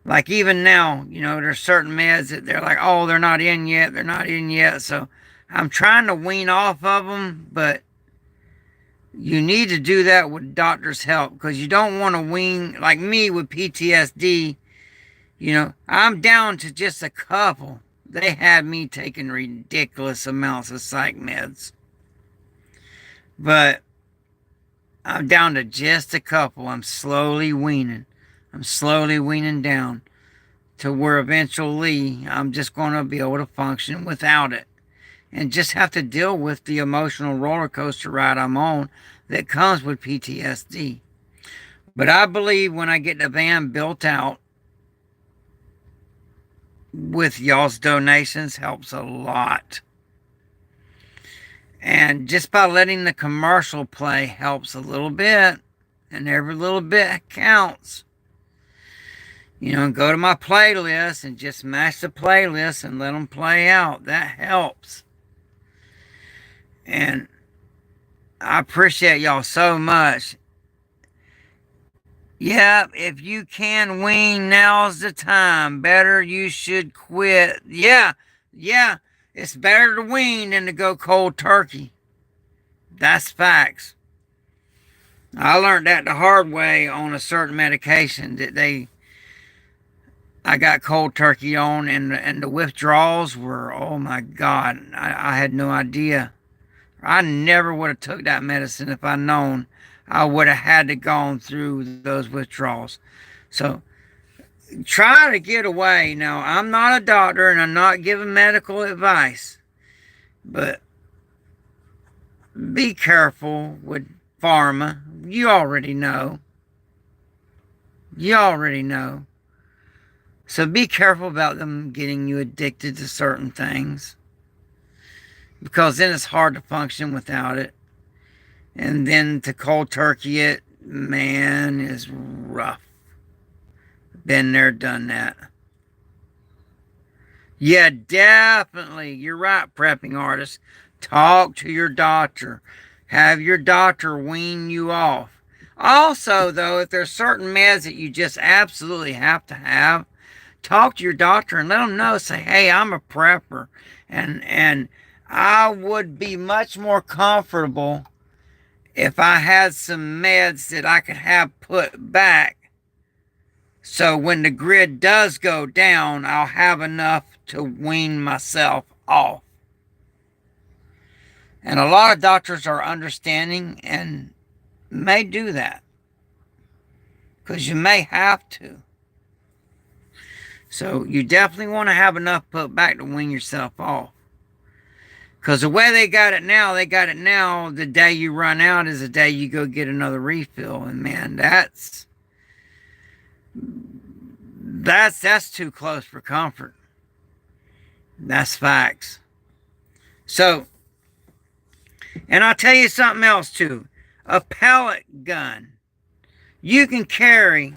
Like even now, there's certain meds that they're like, oh, they're not in yet. So I'm trying to wean off of them, but you need to do that with doctor's help, because you don't want to wean, like me with PTSD. I'm down to just a couple. They had me taking ridiculous amounts of psych meds. But I'm down to just a couple. I'm slowly weaning down to where eventually I'm just going to be able to function without it, and just have to deal with the emotional roller coaster ride I'm on that comes with PTSD. But I believe when I get the van built out, with y'all's donations, helps a lot. And just by letting the commercial play helps a little bit, and every little bit counts. Go to my playlist and just match the playlist and let them play out. That helps. And I appreciate y'all so much. Yep, if you can wean, now's the time. Better you should quit. Yeah, it's better to wean than to go cold turkey. That's facts. I learned that the hard way on a certain medication that I got cold turkey on, and the withdrawals were, oh my God, I had no idea. I never would have took that medicine if I'd known I would have had to gone through those withdrawals. So try to get away. Now, I'm not a doctor and I'm not giving medical advice, but be careful with pharma. You already know. You already know. So be careful about them getting you addicted to certain things, because then it's hard to function without it. And then to cold turkey it, man, is rough. Been there, done that. Yeah, definitely. You're right, prepping artist. Talk to your doctor. Have your doctor wean you off. Also, though, if there's certain meds that you just absolutely have to have, talk to your doctor and let them know. Say, hey, I'm a prepper, and I would be much more comfortable if I had some meds that I could have put back. So when the grid does go down, I'll have enough to wean myself off. And a lot of doctors are understanding and may do that, because you may have to. So you definitely want to have enough put back to wean yourself off. Because the way they got it now, the day you run out is the day you go get another refill. And man, that's too close for comfort. That's facts. So, and I'll tell you something else too. A pellet gun. You can carry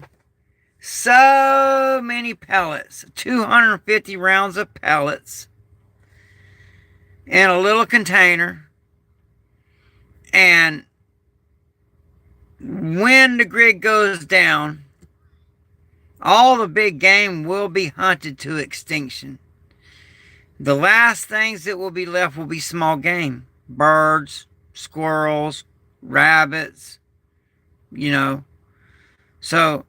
so many pellets, 250 rounds of pellets in a little container. And when the grid goes down, all the big game will be hunted to extinction. The last things that will be left will be small game. Birds, squirrels, rabbits, So,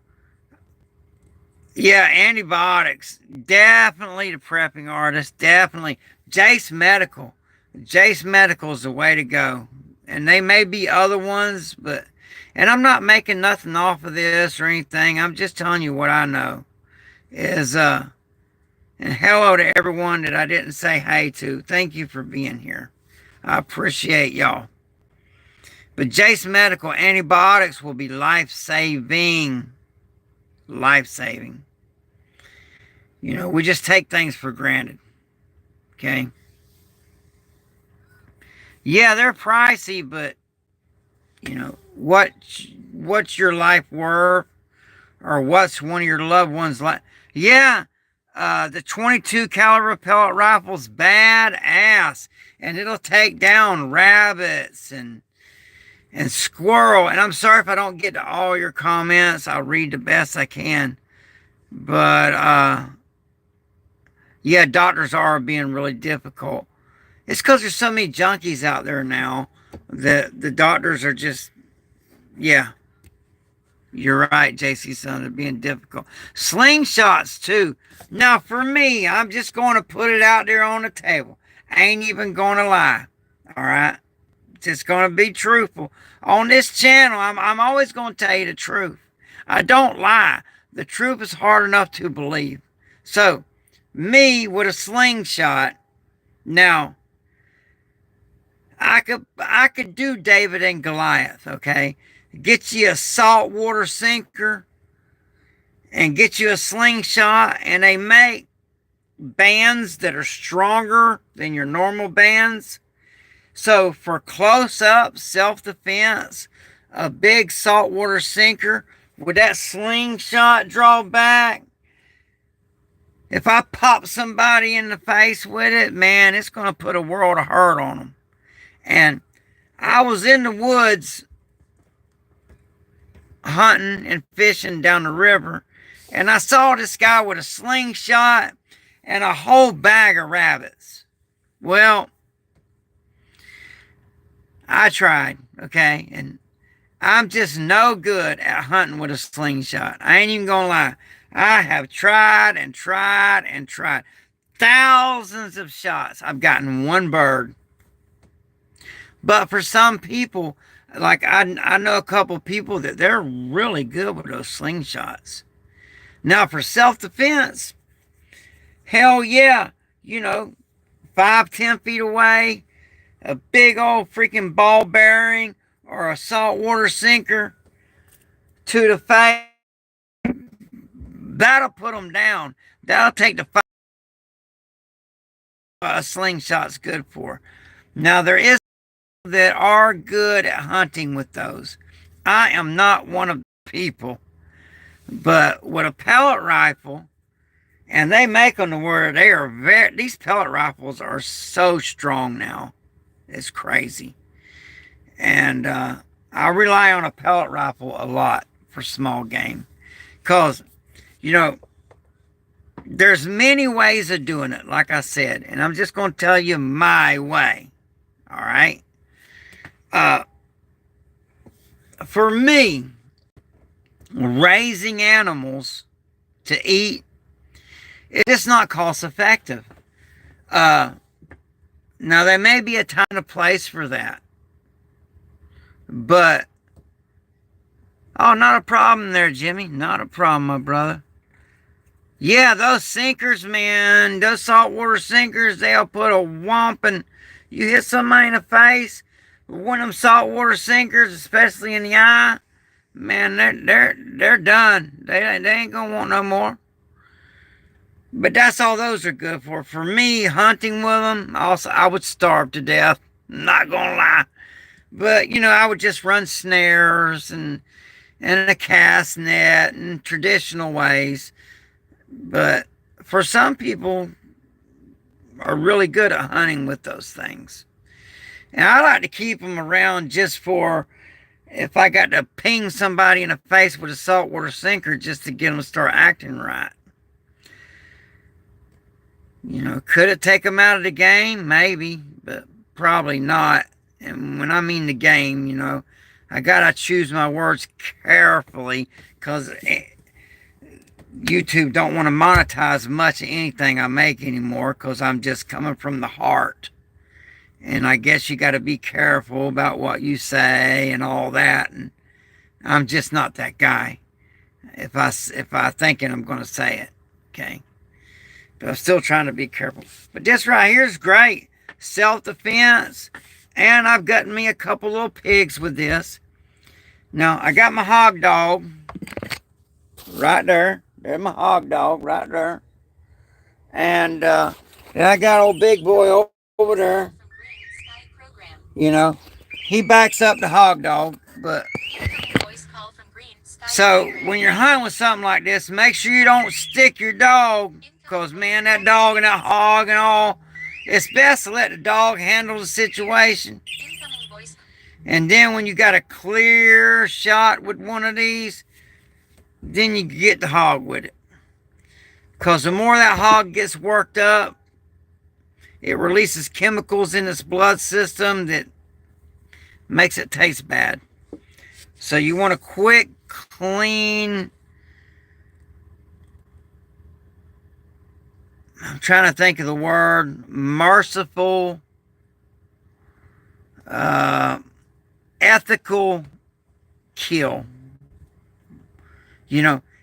yeah, antibiotics. Definitely the prepping artist. Definitely. Jace Medical. Jace Medical is the way to go. And they may be other ones, and I'm not making nothing off of this or anything. I'm just telling you what I know. And hello to everyone that I didn't say hey to. Thank you for being here. I appreciate y'all. But Jace Medical antibiotics will be life-saving. Life-saving. We just take things for granted. Okay? Yeah, they're pricey, but, what's your life worth? Or what's one of your loved ones like? Yeah, the 22 caliber pellet rifle's badass. And it'll take down rabbits and squirrel. And I'm sorry if I don't get to all your comments. I'll read the best I can. But, yeah, doctors are being really difficult. It's because there's so many junkies out there now that the doctors are just, yeah. You're right, JC Son, they're being difficult. Slingshots, too. Now, for me, I'm just going to put it out there on the table. I ain't even going to lie. All right? Just going to be truthful. On this channel, I'm always going to tell you the truth. I don't lie. The truth is hard enough to believe. So, me with a slingshot. Now, I could do David and Goliath, okay? Get you a saltwater sinker and get you a slingshot, and they make bands that are stronger than your normal bands. So for close-up self-defense, a big saltwater sinker with that slingshot draw back, if I pop somebody in the face with it, man, it's going to put a world of hurt on them. And I was in the woods hunting and fishing down the river, and I saw this guy with a slingshot and a whole bag of rabbits. Well, I tried, okay? And I'm just no good at hunting with a slingshot. I ain't even gonna lie. I have tried and tried and tried. Thousands of shots. I've gotten one bird. But for some people, like I know a couple people that they're really good with those slingshots. Now, for self-defense, hell yeah, 5-10 feet away, a big old freaking ball bearing or a saltwater sinker to the face, that'll put them down. That'll take the fight a slingshot's good for. Now, there is that are good at hunting with those. I am not one of the people, but with a pellet rifle, and they make them to where these pellet rifles are so strong now. It's crazy. And I rely on a pellet rifle a lot for small game. Because, there's many ways of doing it, like I said. And I'm just going to tell you my way. All right? For me, raising animals to eat, it's not cost effective. Now, there may be a time and place for that. But, not a problem there, Jimmy. Not a problem, my brother. Yeah, those sinkers, man, those saltwater sinkers, they'll put a whomp and you hit somebody in the face. One of them saltwater sinkers, especially in the eye, man, they're done. They ain't gonna want no more. But that's all those are good for. For me, hunting with them, also I would starve to death. Not gonna lie. But I would just run snares and a cast net and traditional ways. But for some people are really good at hunting with those things. And I like to keep them around just for if I got to ping somebody in the face with a saltwater sinker just to get them to start acting right. Could it take them out of the game? Maybe, but probably not. And when I mean the game, I gotta choose my words carefully because YouTube don't want to monetize much of anything I make anymore because I'm just coming from the heart. And I guess you got to be careful about what you say and all that. And I'm just not that guy. If I thinking I'm going to say it, okay. But I'm still trying to be careful. But this right here is great. Self-defense. And I've gotten me a couple little pigs with this. Now, I got my hog dog right there. There's my hog dog right there. And then I got old big boy over there. He backs up the hog dog. But so when you're hunting with something like this, make sure you don't stick your dog. Because, man, that dog and that hog and all, it's best to let the dog handle the situation. And then when you got a clear shot with one of these, then you get the hog with it. Because the more that hog gets worked up, it releases chemicals in its blood system that makes it taste bad. So you want a quick, clean, I'm trying to think of the word, merciful, ethical kill.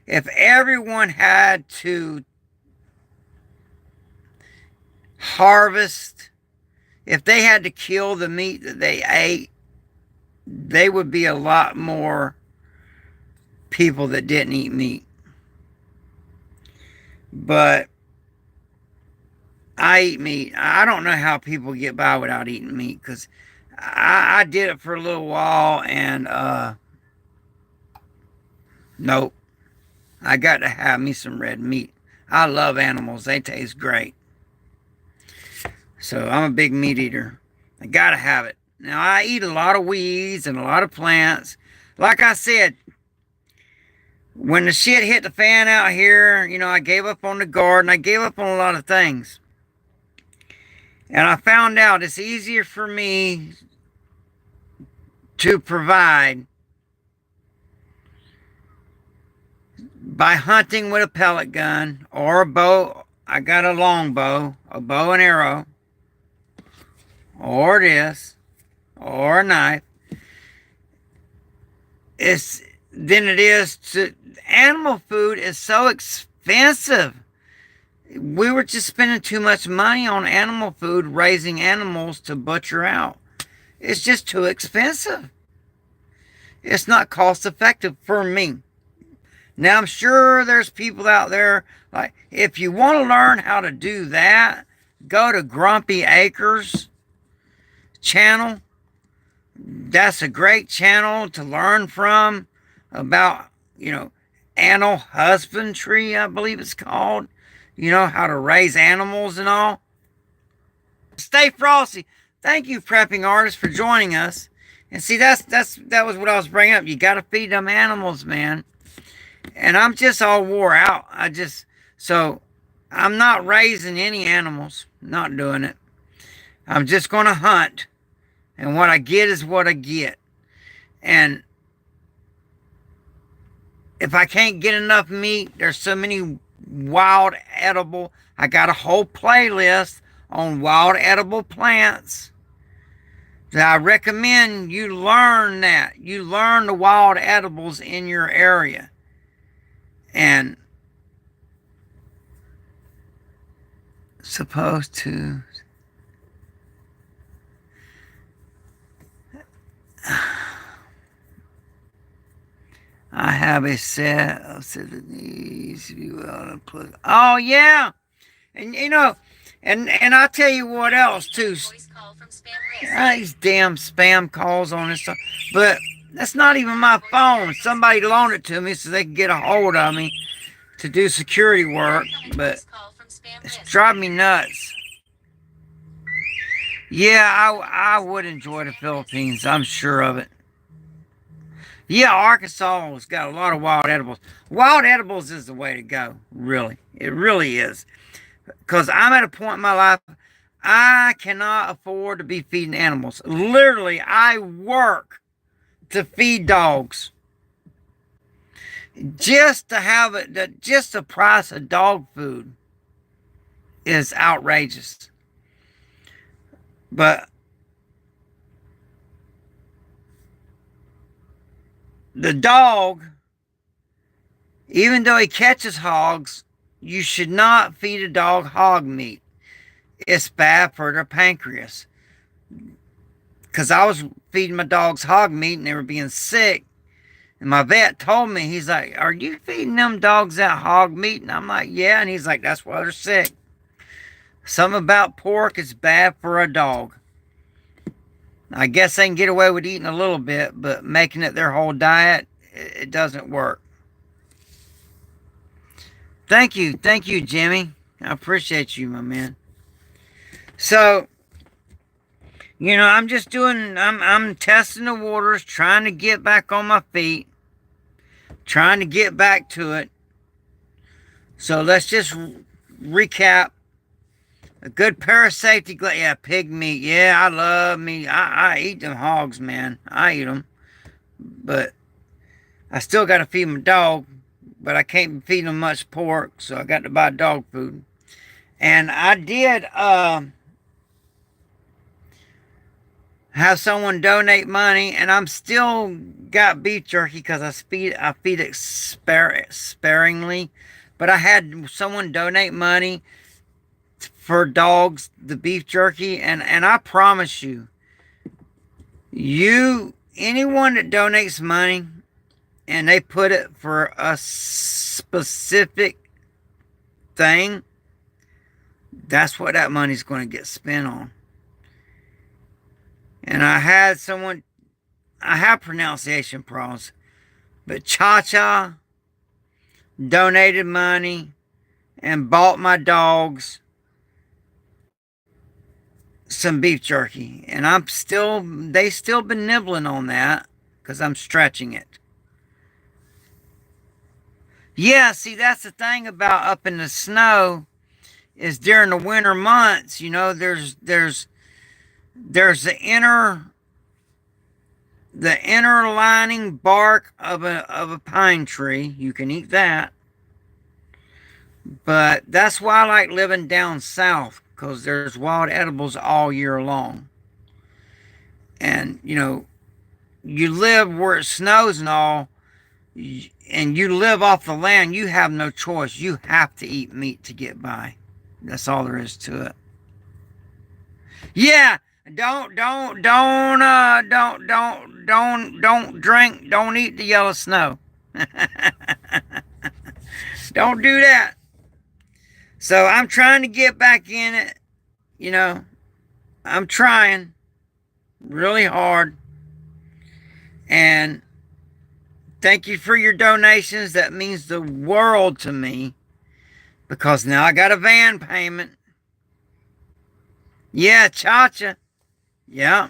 If everyone had to harvest, if they had to kill the meat that they ate, they would be a lot more people that didn't eat meat. But I eat meat. I don't know how people get by without eating meat because I did it for a little while and nope. I got to have me some red meat. I love animals. They taste great. So I'm a big meat eater. I got to have it. Now I eat a lot of weeds and a lot of plants. Like I said, when the shit hit the fan out here, I gave up on the garden. I gave up on a lot of things. And I found out it's easier for me to provide by hunting with a pellet gun or a bow. I got a long bow, a bow and arrow, or this, or a knife. than it is to animal food is so expensive. We were just spending too much money on animal food, raising animals to butcher out. It's just too expensive. It's not cost effective for me. Now, I'm sure there's people out there, like, if you want to learn how to do that, go to Grumpy Acres channel. That's a great channel to learn from about, animal husbandry, I believe it's called. How to raise animals and all. Stay frosty. Thank you, prepping artist, for joining us. And see, that was what I was bringing up. You got to feed them animals, man. And I'm just all wore out. So I'm not raising any animals. Not doing it. I'm just going to hunt. And what I get is what I get. And if I can't get enough meat, there's so many wild edible. I got a whole playlist on wild edible plants that I recommend you learn that. You learn the wild edibles in your area. And supposed to I have a set of needs to be well plugged. Oh yeah. And and I'll tell you what else too. These damn spam calls on this stuff. But that's not even my phone. Somebody loaned it to me so they can get a hold of me to do security work. But it's driving me nuts. Yeah, I would enjoy the Philippines. I'm sure of it. Yeah, Arkansas has got a lot of wild edibles. Wild edibles is the way to go, really. It really is. Because I'm at a point in my life, I cannot afford to be feeding animals. Literally, I work to feed dogs. Just to have it, just the price of dog food is outrageous. But the dog, even though he catches hogs, you should not feed a dog hog meat. It's bad for their pancreas. Because I was feeding my dogs hog meat and they were being sick. And my vet told me, he's like, are you feeding them dogs that hog meat? And I'm like, yeah. And he's like, that's why they're sick. Something about pork is bad for a dog. I guess they can get away with eating a little bit, but making it their whole diet, it doesn't work. Thank you, Jimmy. I appreciate you, my man. So, I'm just I'm testing the waters, trying to get back on my feet, trying to get back to it. So let's just recap. A good pair of safety gloves. Yeah, pig meat. Yeah, I love meat. I eat them hogs, man. I eat them. But I still got to feed my dog. But I can't feed them much pork, so I got to buy dog food. And I did have someone donate money, and I'm still got beef jerky because I feed it sparingly. But I had someone donate money for dogs, the beef jerky, and I promise you, anyone that donates money and they put it for a specific thing, that's what that money's going to get spent on. And I have pronunciation problems, but Cha-Cha donated money and bought my dogs some beef jerky. And they still been nibbling on that because I'm stretching it. Yeah, see, that's the thing about up in the snow is during the winter months, there's the inner lining bark of a pine tree. You can eat that. But that's why I like living down south, because there's wild edibles all year long. And, you live where it snows and all, and you live off the land, you have no choice. You have to eat meat to get by. That's all there is to it. Yeah, don't drink, don't eat the yellow snow. Don't do that. So I'm trying to get back in it. You know, I'm trying really hard. And thank you for your donations. That means the world to me. Because now I got a van payment. Yeah, Cha-Cha. Yeah,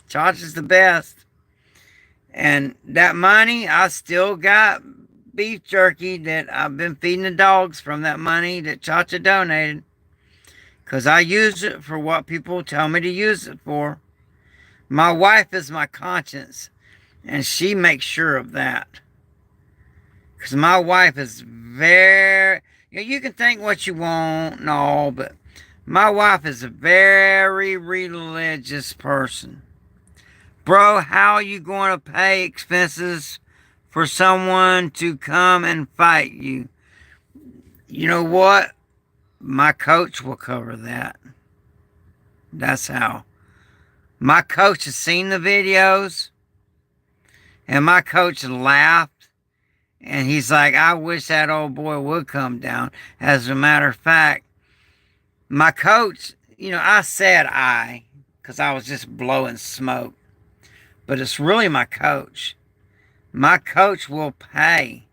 Cha-Cha's the best. And that money, I still got beef jerky that I've been feeding the dogs from that money that Cha-Cha donated. Because I use it for what people tell me to use it for. My wife is my conscience. And she makes sure of that. Because my wife is very... You can think what you want and all, but my wife is a very religious person. Bro, how are you going to pay expenses for someone to come and fight you? You know what? My coach will cover that. That's how. My coach has seen the videos, and my coach laughed. And he's like, I wish that old boy would come down. As a matter of fact, my coach, I said because I was just blowing smoke. But it's really my coach. My coach will pay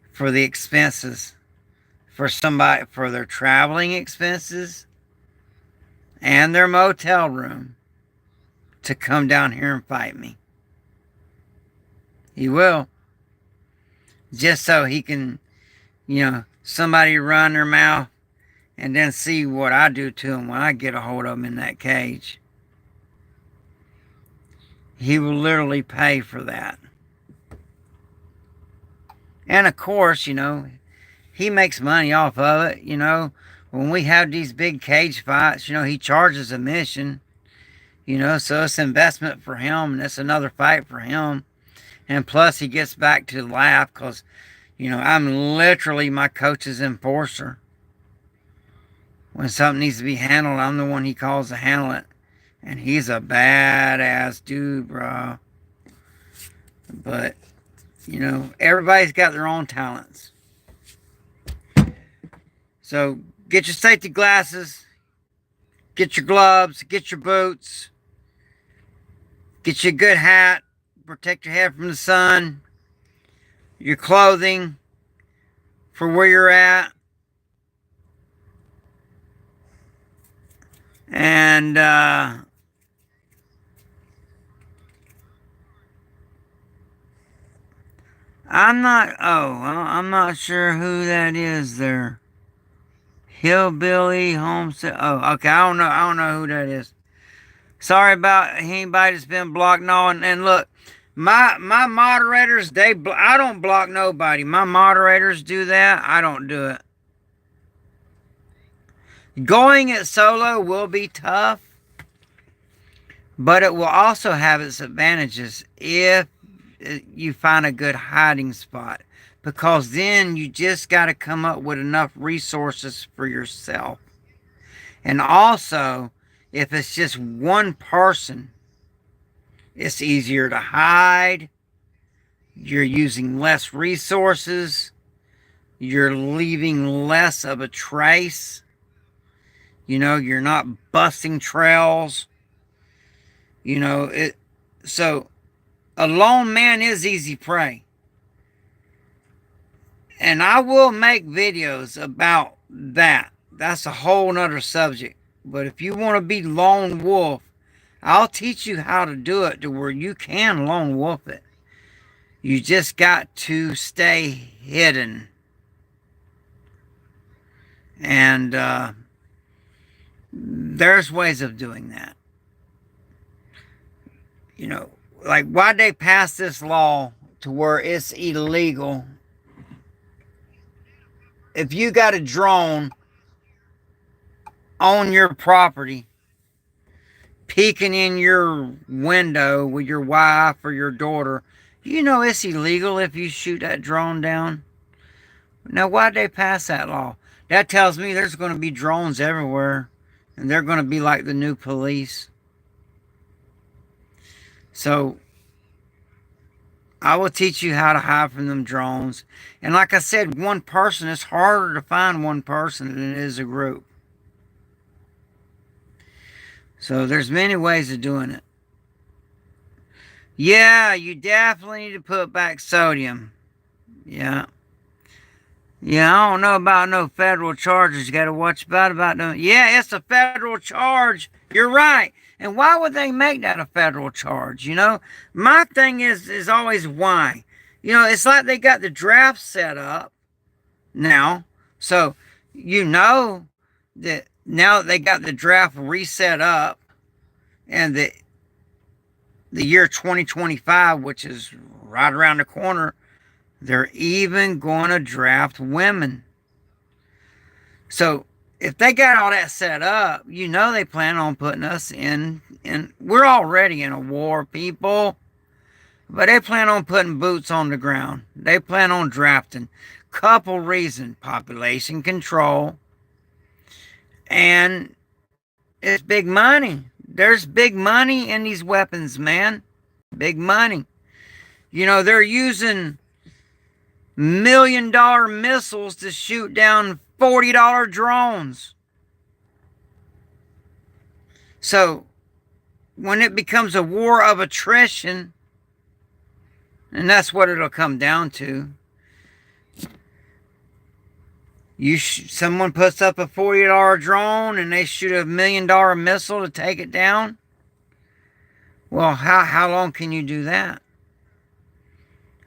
for the expenses for somebody, for their traveling expenses and their motel room to come down here and fight me. He will. Just so he can, somebody run their mouth and then see what I do to him when I get a hold of him in that cage. He will literally pay for that. And of course, he makes money off of it. When we have these big cage fights, he charges admission. So it's investment for him, and it's another fight for him. And plus, he gets back to laugh because, I'm literally my coach's enforcer. When something needs to be handled, I'm the one he calls to handle it. And he's a badass dude, bro. But, everybody's got their own talents. So, get your safety glasses. Get your gloves. Get your boots. Get you a good hat. Protect your head from the sun. Your clothing for where you're at. And I'm not sure who that is there. Hillbilly Homestead. Oh, okay. I don't know who that is. Sorry about anybody that's been blocked. No, and look, my moderators, I don't block nobody. My moderators do that. I don't do it. Going it solo will be tough, but it will also have its advantages if you find a good hiding spot, because then you just got to come up with enough resources for yourself. And also, if it's just one person, it's easier to hide. You're using less resources. You're leaving less of a trace. You're not busting trails. So a lone man is easy prey. And I will make videos about that. That's a whole nother subject. But if you want to be lone wolf, I'll teach you how to do it to where you can lone wolf it. You just got to stay hidden. And there's ways of doing that. Like, why'd they pass this law to where it's illegal? If you got a drone on your property, peeking in your window with your wife or your daughter, You know it's illegal if you shoot that drone down. Now, why'd they pass that law? That tells me there's going to be drones everywhere, and they're going to be like the new police. So, I will teach you how to hide from them drones. And like I said, one person, it's harder to find one person than it is a group. So, there's many ways of doing it. Yeah, you definitely need to put back sodium. Yeah. Yeah, I don't know about no federal charges. You got to watch about them. Yeah, it's a federal charge. You're right. And why would they make that a federal charge? My thing is always why. It's like they got the draft set up now. So, that now that they got the draft reset up and the year 2025, which is right around the corner, they're even going to draft women. So if they got all that set up, they plan on putting us in. We're already in a war, people. But they plan on putting boots on the ground. They plan on drafting. Couple reasons: population control, and it's big money. There's big money in these weapons, man. Big money. They're using $1 million missiles to shoot down $40 drones. So, when it becomes a war of attrition, and that's what it'll come down to, someone puts up a $40 drone and they shoot a $1 million missile to take it down. Well, how long can you do that?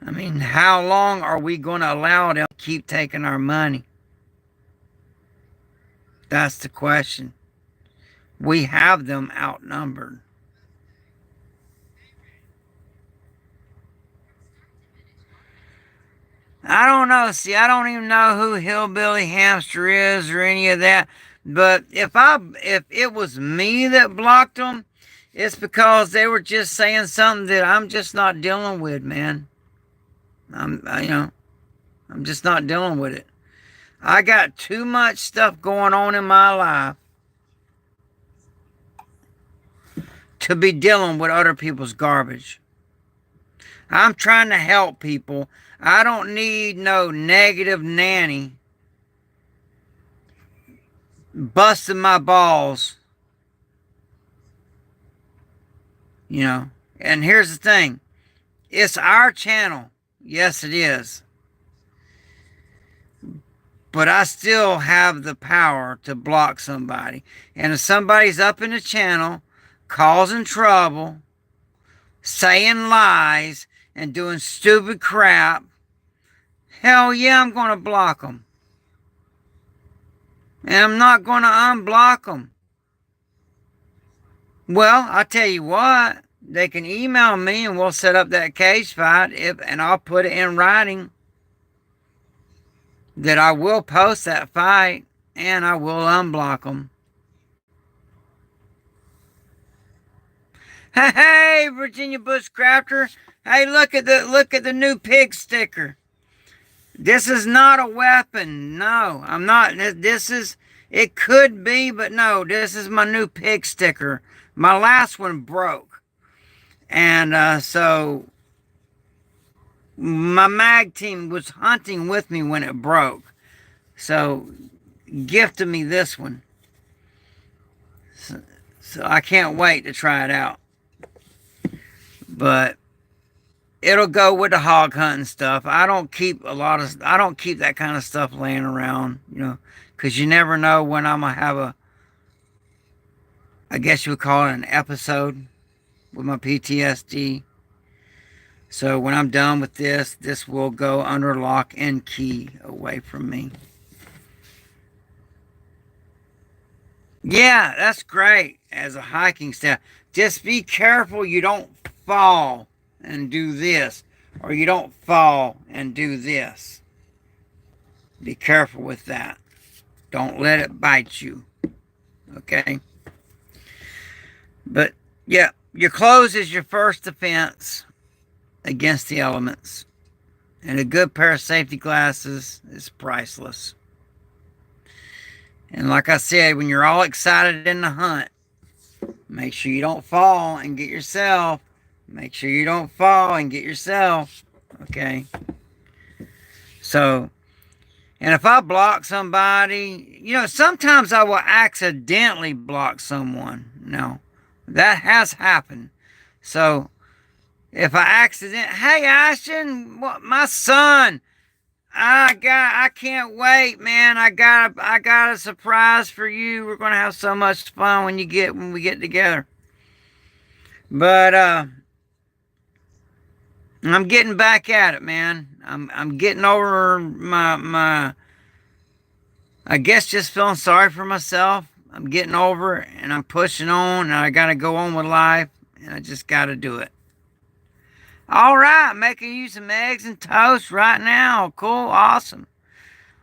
I mean, how long are we going to allow them to keep taking our money? That's the question. We have them outnumbered. I don't know. See, I don't even know who Hillbilly Hamster is or any of that. But if it was me that blocked them, it's because they were just saying something that I'm just not dealing with, man. I'm just not dealing with it. I got too much stuff going on in my life to be dealing with other people's garbage. I'm trying to help people. I don't need no negative nanny busting my balls. And here's the thing. It's our channel. Yes, it is. But I still have the power to block somebody. And if somebody's up in the channel, causing trouble, saying lies, and doing stupid crap, hell yeah, I'm going to block them. And I'm not going to unblock them. Well, I'll tell you what. They can email me and we'll set up that cage fight, and I'll put it in writing that I will post that fight and I will unblock them. Hey, Virginia Bushcrafter. Hey, look at the new pig sticker. This is not a weapon. No, I'm not. It could be, but no, this is my new pig sticker. My last one broke. And so my mag team was hunting with me when it broke. So gifted me this one. So I can't wait to try it out. But it'll go with the hog hunting stuff. I don't keep that kind of stuff laying around, because you never know when I'm going to have I guess you would call it an episode with my PTSD. So when I'm done with this will go under lock and key away from me. Yeah, that's great as a hiking staff. Just be careful you don't fall and do this, or you don't fall and do this. Be careful with that. Don't let it bite you. Okay? But yeah, your clothes is your first defense. against the elements. And a good pair of safety glasses is priceless. And like I said, when you're all excited in the hunt, make sure you don't fall and get yourself. Make sure you don't fall and get yourself. Okay? So, and if I block somebody, sometimes I will accidentally block someone. No, that has happened. So, if I hey Ashton, my son, I can't wait, man. I got a surprise for you. We're gonna have so much fun when we get together. But I'm getting back at it, man. I'm getting over my I guess just feeling sorry for myself. I'm getting over it and I'm pushing on and I gotta go on with life and I just gotta do it. Alright, making you some eggs and toast right now. Cool, awesome.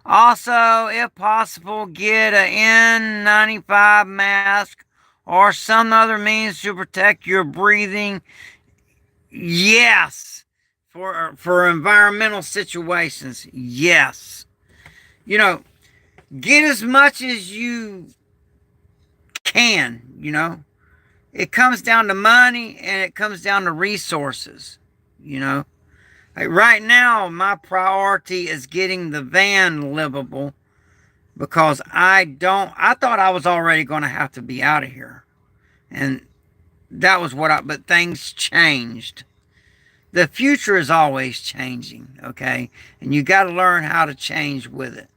Also, if possible, get an N95 mask or some other means to protect your breathing. Yes. For environmental situations. Yes. Get as much as you can, It comes down to money and it comes down to resources, Like right now, my priority is getting the van livable because I thought I was already going to have to be out of here. And that was but things changed. The future is always changing, okay? And you got to learn how to change with it.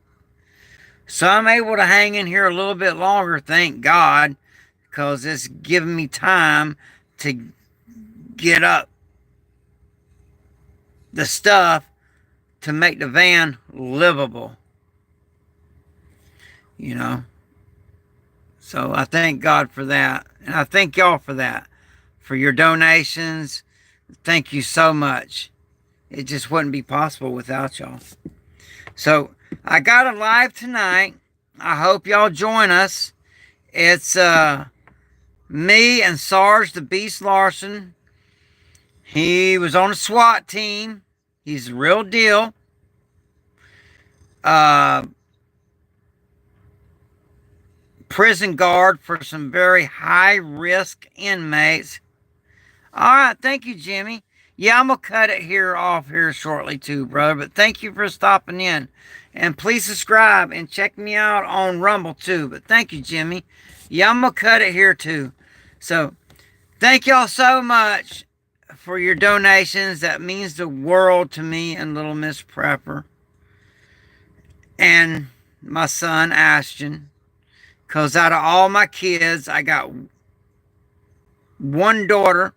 So I'm able to hang in here a little bit longer, thank God, because it's giving me time to get up the stuff to make the van livable. So I thank God for that. And I thank y'all for that. For your donations. Thank you so much. It just wouldn't be possible without y'all. So I got a live tonight. I hope y'all join us. It's me and Sarge the Beast Larson. He was on a SWAT team. He's the real deal. Prison guard for some very high risk inmates. Alright, thank you, Jimmy. Yeah, I'm going to cut it off here shortly too, brother. But thank you for stopping in. And please subscribe and check me out on Rumble too. But thank you, Jimmy. Yeah, I'm going to cut it here too. So, thank y'all so much for your donations. That means the world to me and Little Miss Prepper. And my son, Ashton. Because out of all my kids, I got one daughter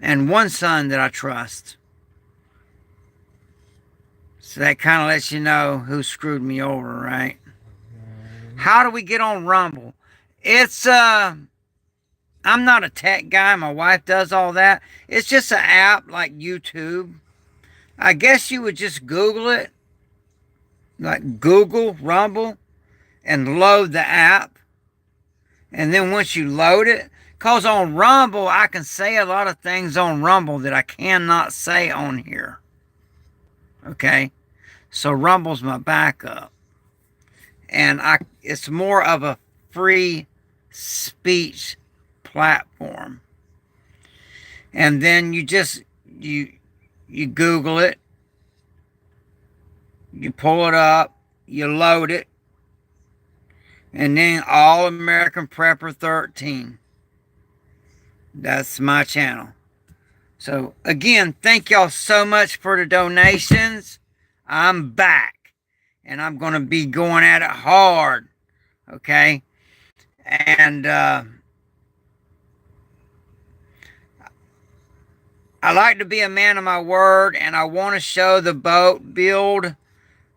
and one son that I trust. So that kind of lets you know who screwed me over, right? How do we get on Rumble? It's, I'm not a tech guy. My wife does all that. It's just an app like YouTube. I guess you would just Google it. Like Google Rumble and load the app. And then once you load it, because on Rumble, I can say a lot of things on Rumble that I cannot say on here. Okay? So Rumble's my backup. And it's more of a free speech platform. And then you Google it. You pull it up. You load it. And then All American Prepper 13. That's my channel. So, again, thank y'all so much for the donations. I'm back. And I'm going to be going at it hard. Okay? And I like to be a man of my word. And I want to show the boat build.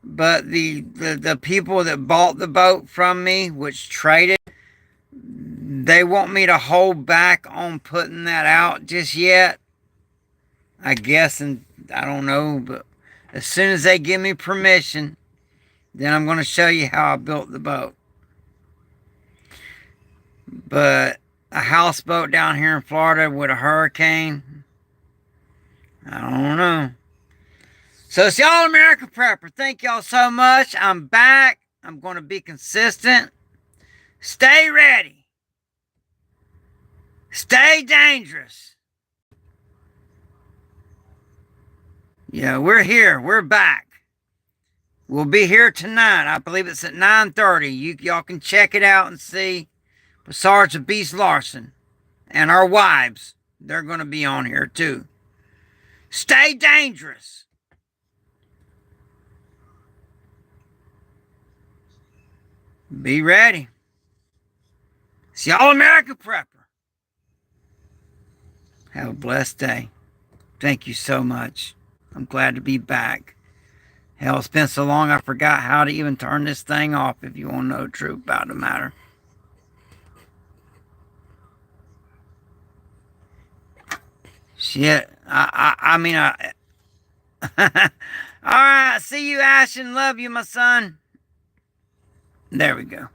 But the people that bought the boat from me, which traded, they want me to hold back on putting that out just yet. I guess, and I don't know, but as soon as they give me permission, then I'm going to show you how I built the boat. But a houseboat down here in Florida with a hurricane, I don't know. So it's y'all American Prepper. Thank y'all so much. I'm back. I'm going to be consistent. Stay ready. Stay dangerous. Yeah, we're here. We're back. We'll be here tonight. I believe it's at 9:30. Y'all can check it out and see. Sergeant Beast Larson and our wives. They're going to be on here too. Stay dangerous. Be ready. It's y'all American Prepper. Have a blessed day. Thank you so much. I'm glad to be back. Hell, it's been so long I forgot how to even turn this thing off if you want to know the truth about the matter. Shit. Alright, see you, Ashton. Love you, my son. There we go.